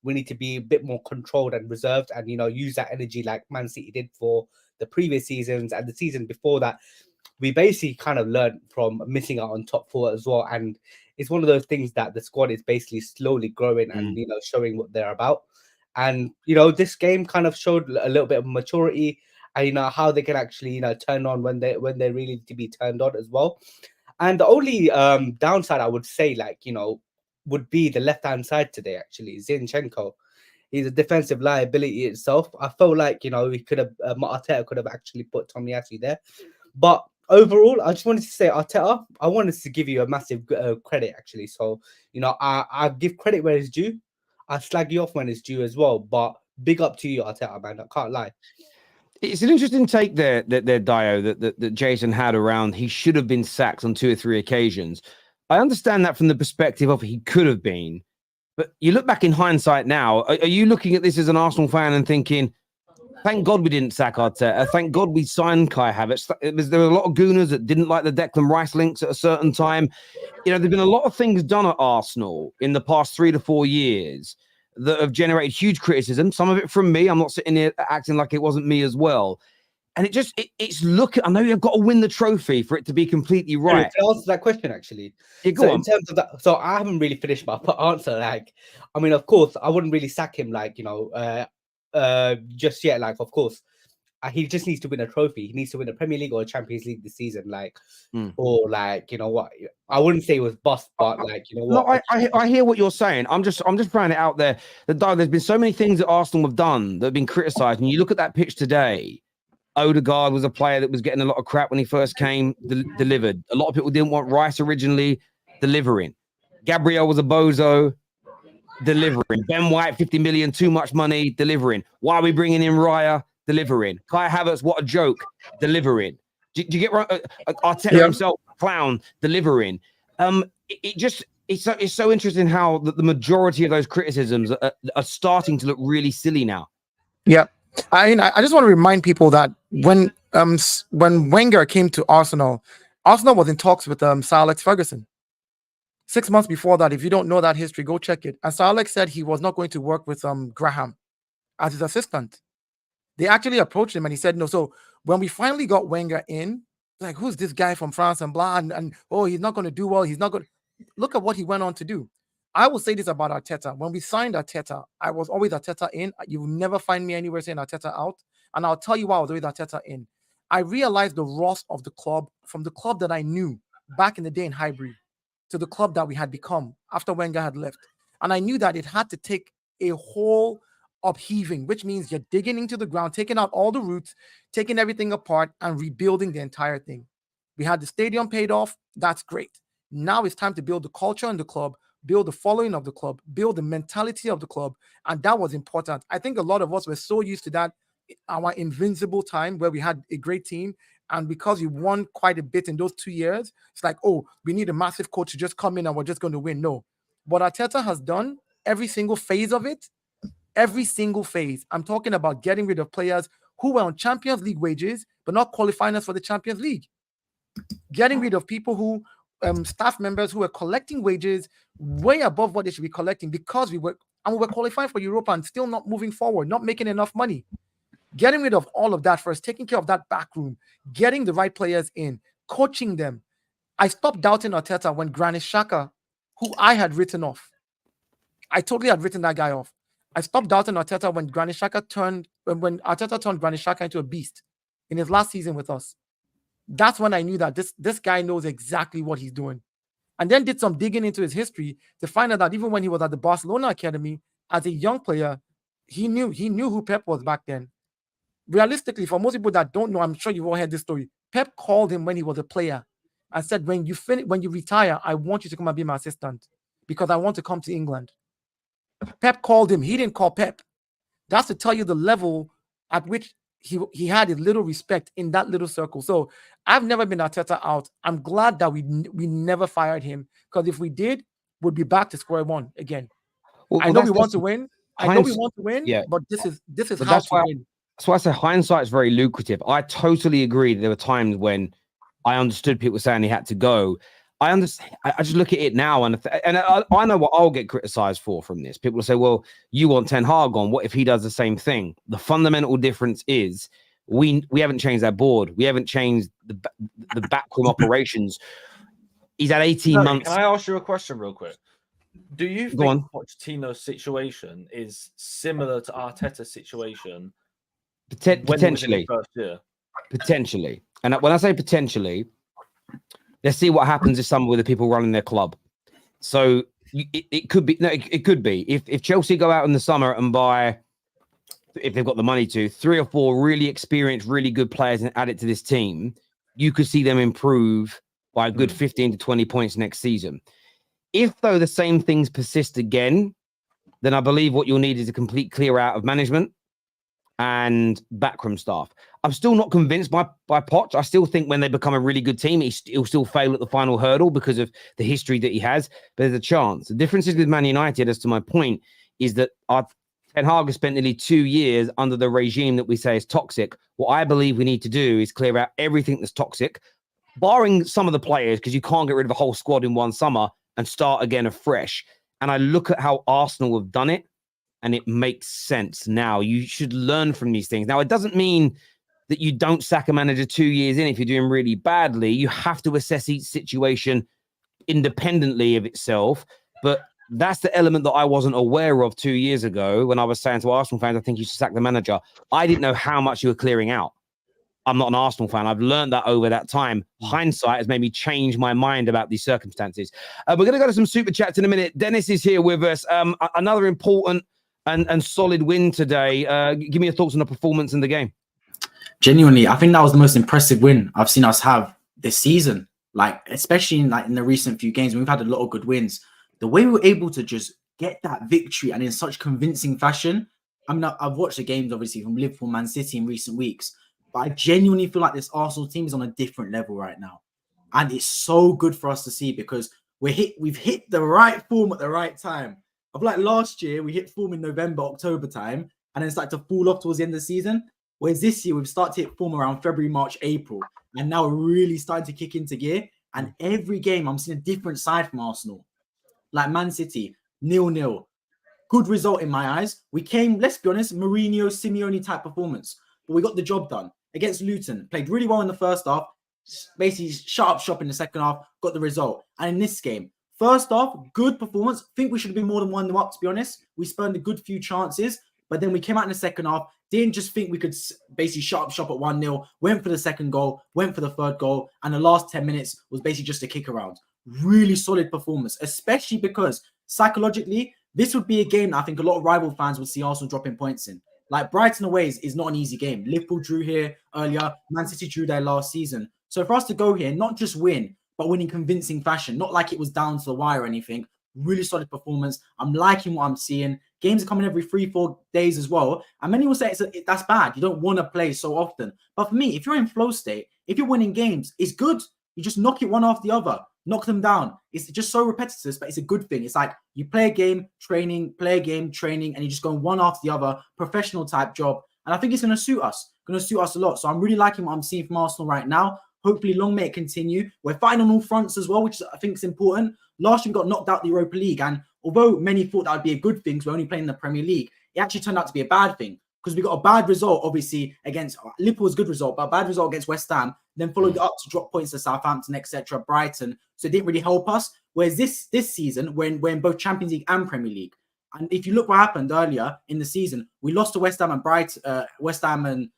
we need to be a bit more controlled and reserved, and use that energy like Man City did for the previous seasons and the season before that. We basically kind of learned from missing out on top four as well, and it's one of those things that the squad is basically slowly growing and showing what they're about. And this game kind of showed a little bit of maturity, and how they can actually turn on when they really need to be turned on as well. And the only downside I would say, would be the left hand side today. Actually, Zinchenko, he's a defensive liability itself. I felt like he could have Arteta could have actually put Tomiyasu there, but overall, I just wanted to say, Arteta, I wanted to give you a massive credit actually. So I give credit where it's due. I slag you off when it's due as well. But big up to you, Arteta, man. I can't lie. It's an interesting take there, Dayo, that Jason had around he should have been sacked on 2 or 3 occasions. I understand that from the perspective of he could have been. But you look back in hindsight now, are you looking at this as an Arsenal fan and thinking, thank God we didn't sack Arteta. Thank God we signed Kai Havertz. There were a lot of gooners that didn't like the Declan Rice links at a certain time. There's been a lot of things done at Arsenal in the past 3 to 4 years that have generated huge criticism. Some of it from me. I'm not sitting here acting like it wasn't me as well. And it's I know you've got to win the trophy for it to be completely right. To answer that question, actually. Yeah, so in terms of that, so I haven't really finished my answer. Like, I mean, of course, I wouldn't really sack him, just yet. Like, of course, he just needs to win a trophy. He needs to win a Premier League or a Champions League this season. Or what? I wouldn't say it was bust, but what? No, I hear what you're saying. I'm just throwing it out there. There's been so many things that Arsenal have done that have been criticised, and you look at that pitch today. Odegaard was a player that was getting a lot of crap when he first came, delivered. A lot of people didn't want Rice originally, delivering. Gabriel was a bozo, delivering. Ben White, 50 million, too much money, delivering. Why are we bringing in Raya? Delivering. Kai Havertz, what a joke, delivering. Do you get Arteta himself, clown, delivering. It's so interesting how the majority of those criticisms are starting to look really silly now. Yeah. I just want to remind people that when Wenger came to Arsenal was in talks with Sir Alex Ferguson. 6 months before that, if you don't know that history, go check it. And Sir Alex said he was not going to work with Graham as his assistant. They actually approached him and he said no. So when we finally got Wenger in, like, who's this guy from France and blah, and he's not going to do well. He's not going to look at what he went on to do. I will say this about Arteta. When we signed Arteta, I was always Arteta in. You will never find me anywhere saying Arteta out. And I'll tell you why I was always Arteta in. I realized the rust of the club from the club that I knew back in the day in Highbury to the club that we had become after Wenger had left. And I knew that it had to take a whole upheaving, which means you're digging into the ground, taking out all the roots, taking everything apart and rebuilding the entire thing. We had the stadium paid off. That's great. Now it's time to build the culture in the club, build the following of the club, build the mentality of the club. And that was important. I think a lot of us were so used to that, our invincible time where we had a great team. And because we won quite a bit in those 2 years, it's like, we need a massive coach to just come in and we're just going to win. No. What Arteta has done, every single phase of it, I'm talking about getting rid of players who were on Champions League wages, but not qualifying us for the Champions League. Getting rid of people who staff members who were collecting wages way above what they should be collecting because we were qualifying for Europa and still not moving forward, not making enough money. Getting rid of all of that first, taking care of that back room, getting the right players in, coaching them. I stopped doubting Arteta when Granit Xhaka, who I had written off. I totally had written that guy off. I stopped doubting Arteta when Arteta turned Granit Xhaka into a beast in his last season with us. That's when I knew that this guy knows exactly what he's doing. And then did some digging into his history to find out that even when he was at the Barcelona academy as a young player, he knew who Pep was back then. Realistically, for most people that don't know, I'm sure you've all heard this story. Pep called him when he was a player and said, when you retire, I want you to come and be my assistant because I want to come to England. Pep called him. He didn't call Pep. That's to tell you the level at which he had his little respect in that little circle. So I've never been Arteta out. I'm glad that we never fired him, because if we did, we'd be back to square one again. I know we want to win. Yeah. But this is But how to win. That's why I say hindsight is very lucrative. I totally agree. There were times when I understood people saying he had to go. I understand. I just look at it now, and I know what I'll get criticized for from this. People will say, "Well, you want Ten Hag on. What if he does the same thing?" The fundamental difference is we haven't changed our board. We haven't changed the backroom operations. He's had 18 months. Can I ask you a question real quick? Do you Go on. think Pochettino's situation is similar to Arteta's situation? Potentially. First year? Potentially. And when I say potentially, let's see what happens if some of the people running their club. So it could be. No, it could be. If Chelsea go out in the summer and buy, if they've got the money to, 3 or 4 really experienced, really good players and add it to this team, you could see them improve by a good 15 to 20 points next season. If, though, the same things persist again, then I believe what you'll need is a complete clear out of management and backroom staff. I'm still not convinced by Poch. I still think when they become a really good team, he'll still fail at the final hurdle because of the history that he has. But there's a chance. The difference is with Man United, as to my point, is that Ten Hag has spent nearly 2 years under the regime that we say is toxic. What I believe we need to do is clear out everything that's toxic, barring some of the players, because you can't get rid of a whole squad in one summer, and start again afresh. And I look at how Arsenal have done it, and it makes sense now. You should learn from these things. Now, it doesn't mean that you don't sack a manager 2 years in if you're doing really badly. You have to assess each situation independently of itself. But that's the element that I wasn't aware of 2 years ago when I was saying to Arsenal fans, I think you should sack the manager. I didn't know how much you were clearing out. I'm not an Arsenal fan. I've learned that over that time. Hindsight has made me change my mind about these circumstances. We're going to go to some super chats in a minute. Dennis is here with us. Another important and solid win today. Give me your thoughts on the performance in the game. Genuinely, I think that was the most impressive win I've seen us have this season. Like, especially in the recent few games, we've had a lot of good wins. The way we were able to just get that victory and in such convincing fashion. I mean, I've watched the games obviously from Liverpool, Man City in recent weeks, but I genuinely feel like this Arsenal team is on a different level right now, and it's so good for us to see because we've hit the right form at the right time. I feel like last year we hit form in November, October time, and then started to fall off towards the end of the season. Whereas this year we've started to hit form around February, March, April, and now we're really starting to kick into gear. And every game I'm seeing a different side from Arsenal. Like Man City, 0-0. Good result in my eyes. We came, let's be honest, Mourinho, Simeone type performance, but we got the job done. Against Luton, played really well in the first half, basically shut up shop in the second half, got the result. And in this game, first half, good performance. Think we should have been more than 1-0 up, to be honest. We spurned a good few chances, but then we came out in the second half, didn't just think we could basically shut up shop at 1-0, went for the second goal, went for the third goal, and the last 10 minutes was basically just a kick around. Really solid performance, especially because psychologically, this would be a game that I think a lot of rival fans would see Arsenal dropping points in. Like Brighton away is not an easy game. Liverpool drew here earlier. Man City drew there last season. So for us to go here, not just win, but win in convincing fashion, not like it was down to the wire or anything. Really solid performance. I'm liking what I'm seeing. Games are coming every 3-4 days as well. And many will say that's bad. You don't want to play so often. But for me, if you're in flow state, if you're winning games, it's good. You just knock it one after the other. Knock them down. It's just so repetitive, but it's a good thing. It's like you play a game, training, play a game, training, and you just go one after the other, professional type job. And I think it's going to suit us. Going to suit us a lot. So I'm really liking what I'm seeing from Arsenal right now. Hopefully, long may it continue. We're fighting on all fronts as well, which I think is important. Last year, we got knocked out the Europa League. And although many thought that would be a good thing because we're only playing the Premier League, it actually turned out to be a bad thing because we got a bad result, obviously, against Liverpool was a good result, but a bad result against West Ham, then followed up to drop points to Southampton, etc., Brighton. So it didn't really help us. Whereas this season, when we're in both Champions League and Premier League, and if you look what happened earlier in the season, we lost to West Ham and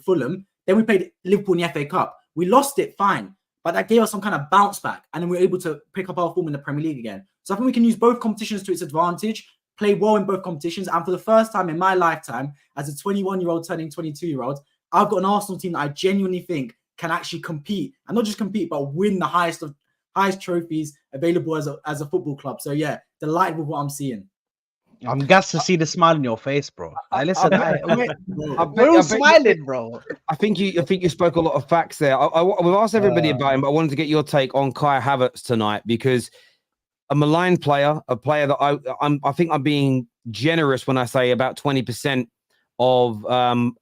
Fulham. Then we played Liverpool in the FA Cup. We lost it, fine, but that gave us some kind of bounce back, and then we were able to pick up our form in the Premier League again. So I think we can use both competitions to its advantage, play well in both competitions, and for the first time in my lifetime, as a 21-year-old turning 22-year-old, I've got an Arsenal team that I genuinely think can actually compete, and not just compete, but win the highest trophies available as a football club. So yeah, delighted with what I'm seeing. I'm gassed to see the smile in your face, bro. Listen, we're all smiling, bro. I think you spoke a lot of facts there. We've asked everybody about him, but I wanted to get your take on Kai Havertz tonight, because a maligned player, a player that I think I'm being generous when I say about 20% of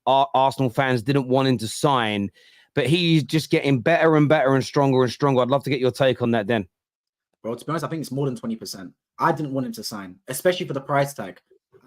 Arsenal fans didn't want him to sign, but he's just getting better and better and stronger and stronger. I'd love to get your take on that, Den. Bro, to be honest, I think it's more than 20%. I didn't want him to sign, especially for the price tag.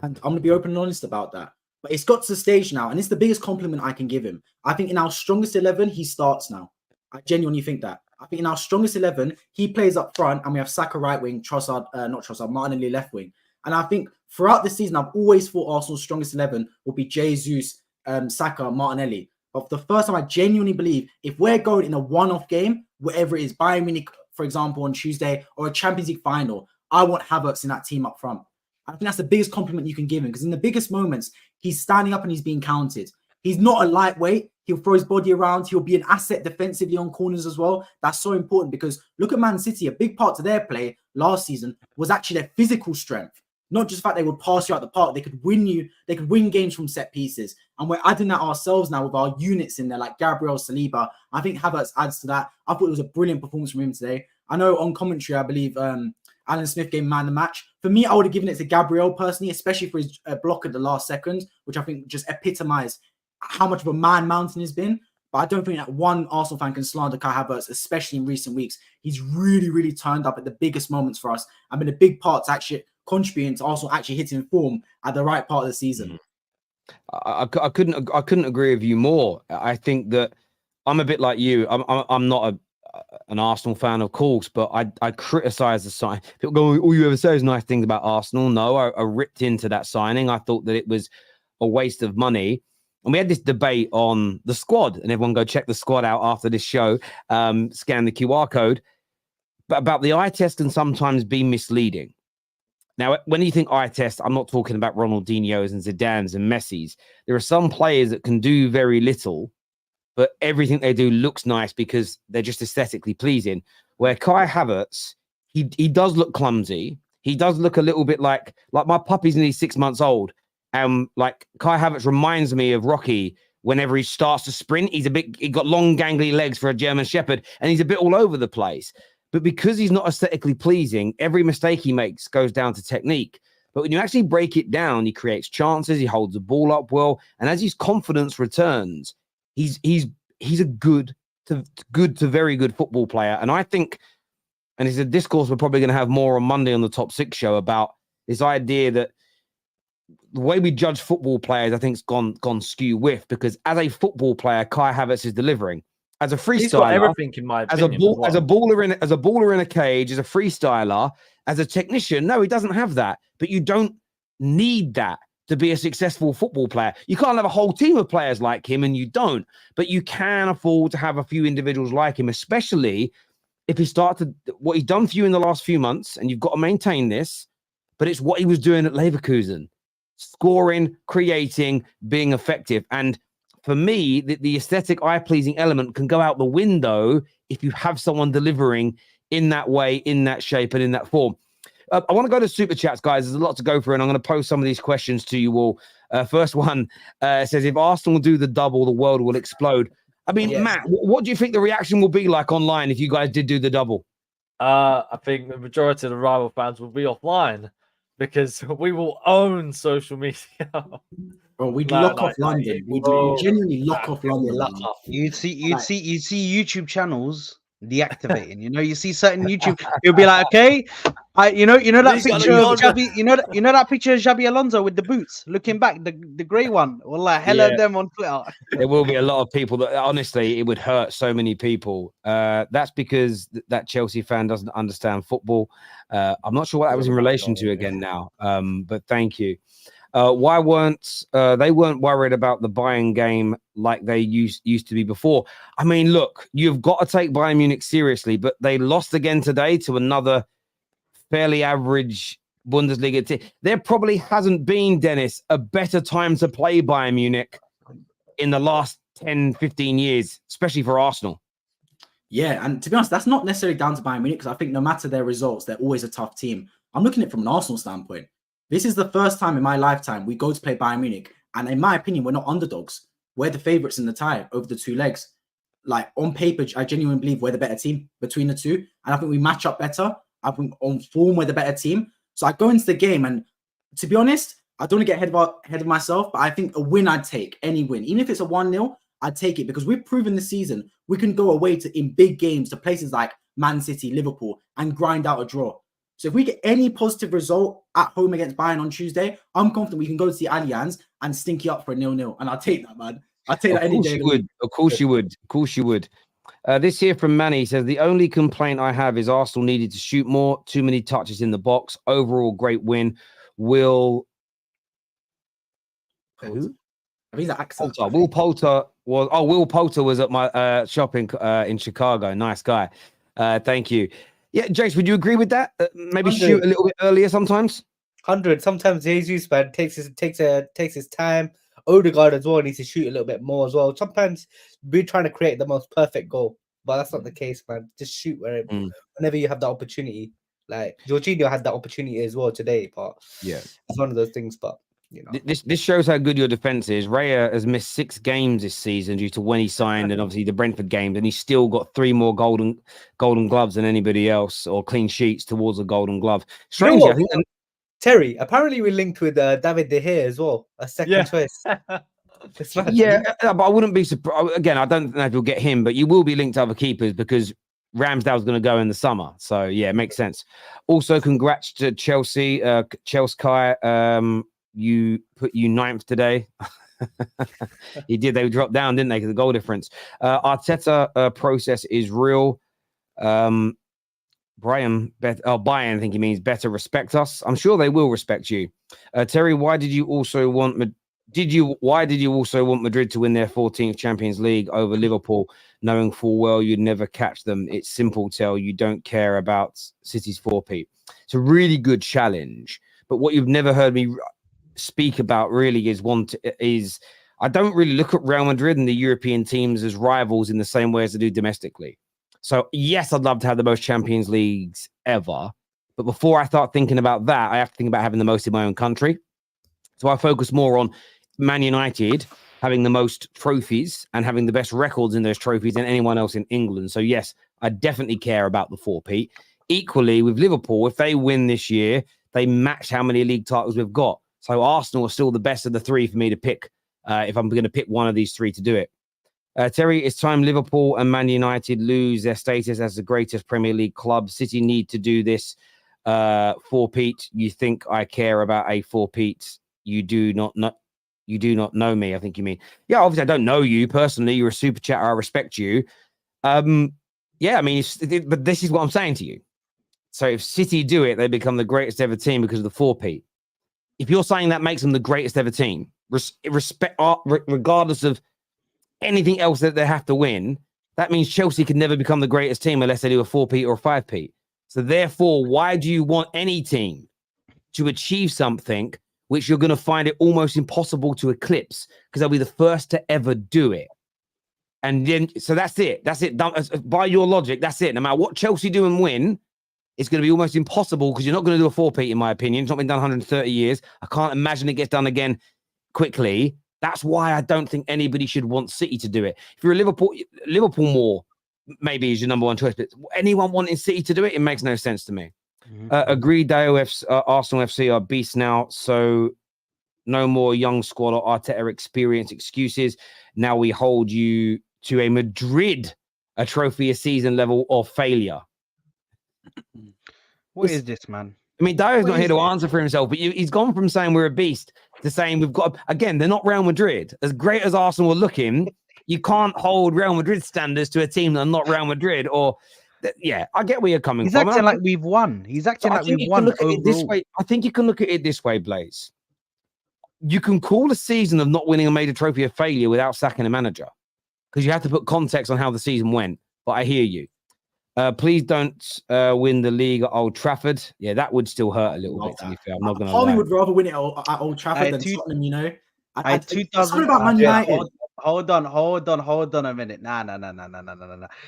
And I'm going to be open and honest about that. But it's got to the stage now, and it's the biggest compliment I can give him. I think in our strongest 11, he starts now. I genuinely think that. I think in our strongest 11, he plays up front, and we have Saka right wing, Martinelli left wing. And I think throughout the season, I've always thought Arsenal's strongest 11 will be Jesus, Saka, Martinelli. But for the first time, I genuinely believe if we're going in a one-off game, whatever it is, Bayern Munich, for example, on Tuesday, or a Champions League final, I want Havertz in that team up front. I think that's the biggest compliment you can give him, because in the biggest moments, he's standing up and he's being counted. He's not a lightweight. He'll throw his body around. He'll be an asset defensively on corners as well. That's so important, because look at Man City. A big part to their play last season was actually their physical strength. Not just the fact they would pass you out the park. They could win games from set pieces. And we're adding that ourselves now with our units in there, like Gabriel, Saliba. I think Havertz adds to that. I thought it was a brilliant performance from him today. I know on commentary, I believe Alan Smith gave man the match. For me, I would have given it to Gabriel personally, especially for his block at the last second, which I think just epitomized how much of a man mountain he's been. But I don't think that one Arsenal fan can slander Kai Havertz, especially in recent weeks. He's really, really turned up at the biggest moments for us and been a big part to actually contributing to Arsenal actually hitting form at the right part of the season. I couldn't agree with you more. I think that I'm a bit like you. I'm not an Arsenal fan, of course, but I criticize the sign. People go, all you ever say is nice things about Arsenal. No, I ripped into that signing. I thought that it was a waste of money. And we had this debate on the squad, and everyone go check the squad out after this show, scan the QR code. But about the eye test can sometimes be misleading. Now, when you think eye test, I'm not talking about Ronaldinho's and Zidane's and Messi's. There are some players that can do very little, but everything they do looks nice because they're just aesthetically pleasing. Where Kai Havertz, he does look clumsy. He does look a little bit like my puppy's nearly 6 months old. Like Kai Havertz reminds me of Rocky whenever he starts to sprint. He got long, gangly legs for a German Shepherd, and he's a bit all over the place. But because he's not aesthetically pleasing, every mistake he makes goes down to technique. But when you actually break it down, he creates chances, he holds the ball up well, and as his confidence returns, he's a good to very good football player. And I think, and it's a discourse we're probably going to have more on Monday on the Top 6 show about this idea that the way we judge football players, I think, has gone skew with, because as a football player, Kai Havertz is delivering. As a freestyler, he's got everything in my opinion. As a baller in a cage, as a freestyler, as a technician, no, he doesn't have that. But you don't need that to be a successful football player. You can't have a whole team of players like him, and you don't. But you can afford to have a few individuals like him, especially if he started what he's done for you in the last few months, and you've got to maintain this. But it's what he was doing at Leverkusen, scoring, creating, being effective. And for me, the aesthetic, eye-pleasing element can go out the window if you have someone delivering in that way, in that shape, and in that form. I want to go to Super Chats, guys. There's a lot to go through, and I'm going to pose some of these questions to you all. First one says, if Arsenal do the double, the world will explode. I mean, Matt, what do you think the reaction will be like online if you guys did do the double? I think the majority of the rival fans will be offline, because we will own social media. Bro, we'd lock off London. We'd genuinely lock off London. You'd see YouTube channels deactivating. You see certain YouTube. You'll be like, okay, you know that picture of Xabi, you know that picture of Xabi Alonso with the boots looking back, the grey one. Well, like hell of them on Twitter. There will be a lot of people that honestly it would hurt so many people. That's because that Chelsea fan doesn't understand football. I'm not sure what that was in relation to again now. But thank you. Why weren't they weren't worried about the Bayern game like they used to be before? I mean, look, you've got to take Bayern Munich seriously, but they lost again today to another fairly average Bundesliga team. There probably hasn't been, Dennis, a better time to play Bayern Munich in the last 10, 15 years, especially for Arsenal. Yeah, and to be honest, that's not necessarily down to Bayern Munich because I think no matter their results, they're always a tough team. I'm looking at it from an Arsenal standpoint. This is the first time in my lifetime we go to play Bayern Munich, and in my opinion, we're not underdogs. We're the favourites in the tie over the two legs. Like on paper, I genuinely believe we're the better team between the two, and I think we match up better. I think on form we're the better team. So I go into the game, and to be honest, I don't want to get ahead of myself, but I think a win I'd take, any win, even if it's a 1-0, I'd take it because we've proven this season we can go away to in big games to places like Man City, Liverpool, and grind out a draw. So if we get any positive result at home against Bayern on Tuesday, I'm confident we can go to the Allianz and stink you up for a 0-0. And I'll take that, man. I'll take that any day. Of course you would. Of course you would. This here from Manny says, the only complaint I have is Arsenal needed to shoot more, too many touches in the box. Overall, great win. Will Poulter was at my shopping in Chicago. Nice guy. Thank you. Yeah, Jace, would you agree with that? Maybe 100. Shoot a little bit earlier sometimes. 100. Sometimes Jesus, man, takes his time. Odegaard as well needs to shoot a little bit more as well. Sometimes we're trying to create the most perfect goal, but that's not the case, man. Just shoot whenever you have the opportunity. Like Jorginho had that opportunity as well today, but yeah, it's one of those things. But you know, this shows how good your defense is. Raya has missed 6 games this season due to when he signed, and obviously the Brentford games, and he's still got 3 more golden gloves than anybody else, or clean sheets towards a golden glove. Strange, you know I think. Terry, apparently we linked with David De Gea as well, a second choice. Yeah, but I wouldn't be surprised. Again, I don't know if you'll get him, but you will be linked to other keepers because Ramsdale's going to go in the summer. So yeah, it makes sense. Also, congrats to Chelsea. Chelsea, you put you 9th today. He did. They dropped down, didn't they? Because the goal difference. Arteta process is real. Bayern, I think he means better respect us. I'm sure they will respect you. Terry, why did you also want Madrid to win their 14th Champions League over Liverpool, knowing full well you'd never catch them? It's simple, Tell. You don't care about City's 4P. It's a really good challenge. But what you've never heard me speak about really is I don't really look at Real Madrid and the European teams as rivals in the same way as I do domestically. So yes, I'd love to have the most Champions Leagues ever. But before I start thinking about that, I have to think about having the most in my own country. So I focus more on Man United having the most trophies and having the best records in those trophies than anyone else in England. So yes, I definitely care about the 4P. Equally with Liverpool, if they win this year, they match how many league titles we've got. So Arsenal are still the best of the 3 for me to pick if I'm going to pick one of these 3 to do it. Terry, it's time Liverpool and Man United lose their status as the greatest Premier League club. City need to do this. 4Pete, you think I care about a 4Pete? You do not know me, I think you mean. Yeah, obviously I don't know you personally. You're a super chatter. I respect you. Yeah, I mean, but this is what I'm saying to you. So if City do it, they become the greatest ever team because of the 4P. If you're saying that makes them the greatest ever team, regardless of anything else that they have to win, that means Chelsea can never become the greatest team unless they do a 4P or a 5P. So therefore, why do you want any team to achieve something which you're going to find it almost impossible to eclipse because they'll be the first to ever do it? And then, so that's it. That's it. By your logic, that's it. No matter what Chelsea do and win, it's going to be almost impossible because you're not going to do a 4P, in my opinion. It's not been done 130 years. I can't imagine it gets done again quickly. That's why I don't think anybody should want City to do it. If you're a Liverpool more maybe is your number one choice, but anyone wanting City to do it, it makes no sense to me. Agreed, Dayo, Arsenal FC are beasts now, so no more young squad or Arteta experience excuses. Now we hold you to a Madrid, a trophy a season level of failure. What is this, man? I mean, Dayo's not here to answer for himself, but he's gone from saying we're a beast to saying we've got, again, they're not Real Madrid. As great as Arsenal are looking, you can't hold Real Madrid standards to a team that are not Real Madrid. Or, yeah, I get where you're coming from. He's acting like we've won. He's acting like we've won overall. I think you can look at it this way, Blaze. you can call a season of not winning a major trophy a failure without sacking a manager, because you have to put context on how the season went. But I hear you. Please don't win the league at Old Trafford. Yeah, that would still hurt a little bit, to be fair. I'm not going to lie. Harvey would rather win it at Old Trafford than Tottenham, you know. It's something about Man United. Hold on a minute. Nah.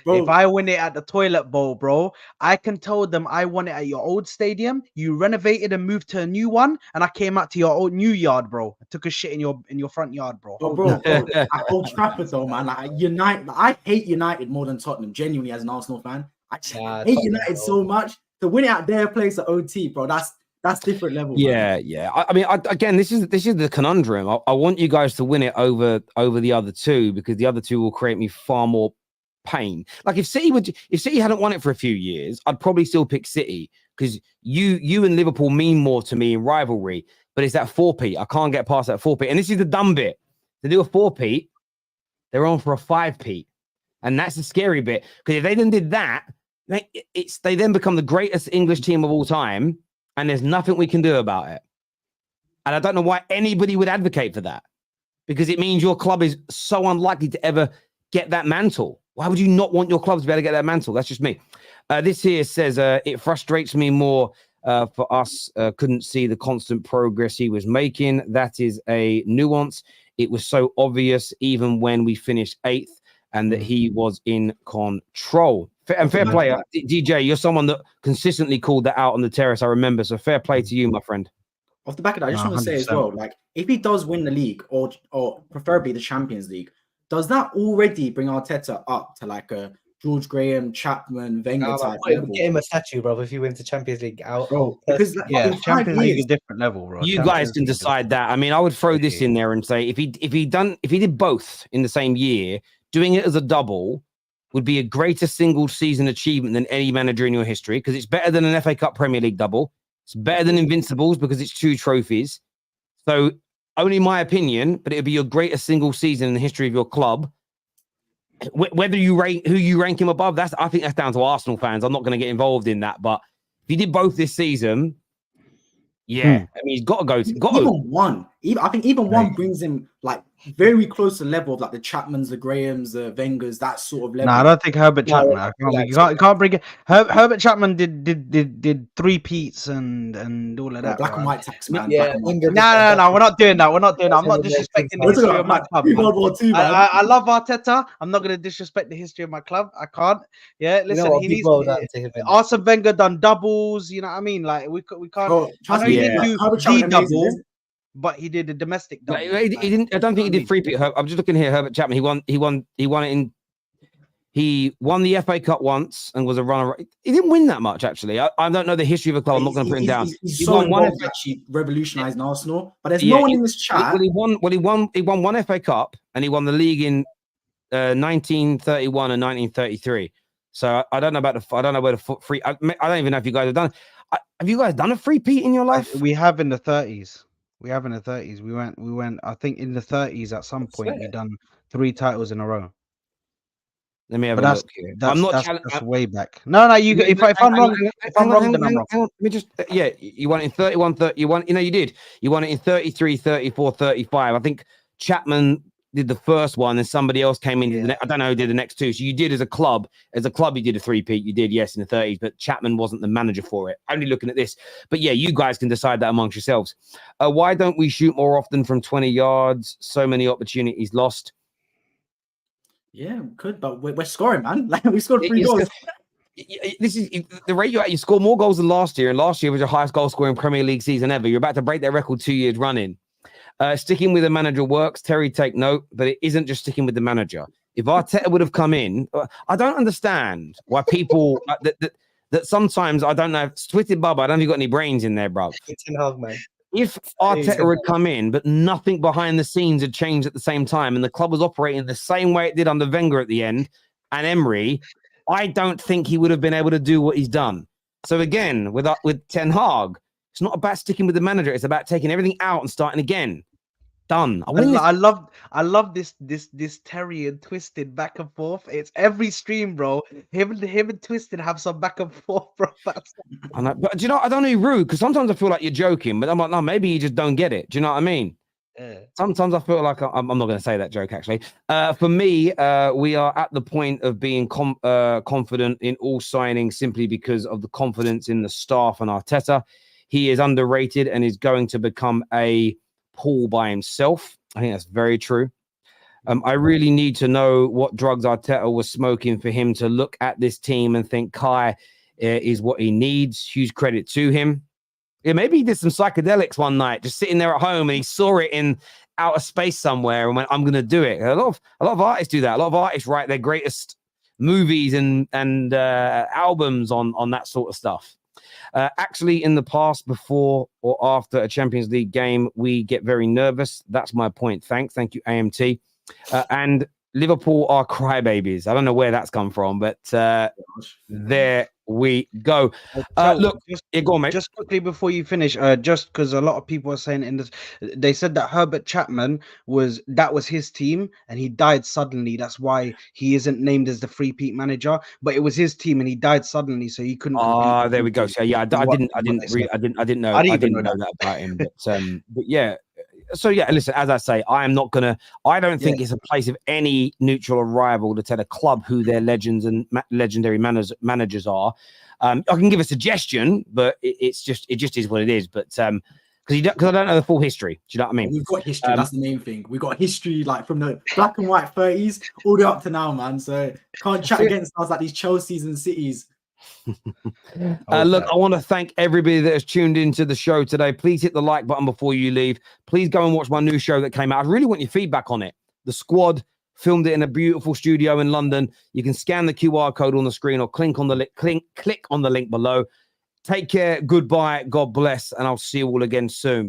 If I win it at the toilet bowl, bro, I can tell them I won it at your old stadium. You renovated and moved to a new one, and I came out to your old new yard, bro. I took a shit in your front yard, bro. Bro, at Old Trafford though, man. Like United, I hate United more than Tottenham. Genuinely, as an Arsenal fan, I hate United so much. To win it at their place at OT, bro, that's different level. Yeah. I mean, again, this is the conundrum. I want you guys to win it over the other two, because the other two will create me far more pain. Like if City hadn't won it for a few years, I'd probably still pick City, because you and Liverpool mean more to me in rivalry. But it's that 4-peat. I can't get past that 4-peat. And this is the dumb bit. To do a 4-peat, they're on for a 5-peat, and that's the scary bit. Because if they then did that, they then become the greatest English team of all time. And there's nothing we can do about it. And I don't know why anybody would advocate for that, because it means your club is so unlikely to ever get that mantle. Why would you not want your club to be able to get that mantle? That's just me. This here says, it frustrates me more for us. Couldn't see the constant progress he was making. That is a nuance. It was so obvious even when we finished 8th and that he was in control. And fair play, DJ, you're someone that consistently called that out on the terrace, I remember. So fair play to you, my friend. Off the back of that, I just want to say as well, like, if he does win the league, or preferably the Champions League, does that already bring Arteta up to like a George Graham, Chapman, Wenger type level? Get him a statue, bro, if he wins the Champions League out. Bro, because Champions League is a different level, bro. You guys can decide that. I mean, I would throw this in there and say, if he did both in the same year, doing it as a double would be a greater single season achievement than any manager in your history, because it's better than an FA Cup Premier League double. It's better than Invincibles because it's 2 trophies. So only my opinion, but it would be your greatest single season in the history of your club. Whether you rank who you rank him above, I think that's down to Arsenal fans. I'm not going to get involved in that. But if he did both this season, I mean, he's got to go. I think even one brings him like very close to the level of like the Chapmans, the Grahams, the Wengers, that sort of level. No, I don't think Herbert Chapman. You can't bring it. Herbert Chapman did 3 peats and all of that. Black and white tax, man. Yeah. No, we're not doing that. I'm not disrespecting the history of my club. I love Arteta. I'm not going to disrespect the history of my club. I can't. Yeah, listen, he needs. Arsene Wenger done doubles. You know what I mean? Like we can't. Oh, I know he didn't do the double. But he did a domestic double. He didn't. I don't think he did 3-peat. I'm just looking here. Herbert Chapman. He won it He won the FA Cup once and was a runner. He didn't win that much, actually. I don't know the history of the club. I'm not going to put him down. He won one actually revolutionised Arsenal, but there's no one in this chat. He won one FA Cup and he won the league in 1931 and 1933. So I don't know about I don't know where the free. I don't even know if you guys have done. Have you guys done a 3-peat in your life? We have in the 30s. We went. I think in the 30s at some point we done 3 titles in a row. Let me have a look here. That's way back. No. If I'm wrong, then I'm wrong. Let me just. You won it in 31. You won. You did. You won it in 33, 34, 35. I think Chapman did the first one, and somebody else came in. I don't know who did the next 2. So you did as a club. As a club, you did a 3-peat. You did, yes, in the 30s, but Chapman wasn't the manager for it. Only looking at this. But yeah, you guys can decide that amongst yourselves. Why don't we shoot more often from 20 yards? So many opportunities lost. Yeah, we could, but we're scoring, man. Like we scored 3 goals. This is the rate you're at. You scored more goals than last year, and last year was your highest goal scoring Premier League season ever. You're about to break that record 2 years running. Sticking with the manager works. Terry, take note, but it isn't just sticking with the manager. If Arteta would have come in, I don't understand why people that sometimes I don't know. Twitted Bubba, I don't know if you got any brains in there, bro. If Arteta had come in, but nothing behind the scenes had changed at the same time, and the club was operating the same way it did under Wenger at the end and Emery, I don't think he would have been able to do what he's done. So again, with Ten Hag, it's not about sticking with the manager. It's about taking everything out and starting again. Done. I love this Terry and Twisted back and forth. It's every stream, bro. Him and Twisted have some back and forth, bro. I know, but do you know? I don't know, rude, because sometimes I feel like you're joking, but I'm like, no, maybe you just don't get it. Do you know what I mean? Sometimes I feel like I'm not going to say that joke, actually. For me, we are at the point of being confident in all signings simply because of the confidence in the staff and Arteta. He is underrated and is going to become a Paul by himself. I think that's very true. I really need to know what drugs Arteta was smoking for him to look at this team and think Kai is what he needs. Huge credit to him. Yeah, maybe he did some psychedelics one night, just sitting there at home, and he saw it in outer space somewhere and went, "I'm going to do it." A lot of artists do that. A lot of artists write their greatest movies and albums on that sort of stuff. Actually, in the past, before or after a Champions League game, we get very nervous. That's my point. Thank you, AMT. And Liverpool are crybabies. I don't know where that's come from, but there we go. Look, go on, mate. Just quickly before you finish, just because a lot of people are saying in this, they said that Herbert Chapman was his team and he died suddenly. That's why he isn't named as the three-peat manager. But it was his team and he died suddenly, so he couldn't. There we go. So yeah, I didn't know that about him. But yeah. So yeah, listen, as I say, I don't think it's a place of any neutral arrival to tell a club who their legends and legendary managers are. I can give a suggestion, but it just is what it is. But because I don't know the full history. Do you know what I mean? We've got history. That's the main thing. We've got history like from the black and white 30s all the way up to now, man. So can't chat against us like these Chelseas and Cities. Look, I want to thank everybody that has tuned into the show today. Please hit the like button before you leave. Please go and watch my new show that came out. I really want your feedback on it. The Squad filmed it in a beautiful studio in London. You can scan the QR code on the screen or click on the link below. Take care. Goodbye. God bless. And I'll see you all again soon.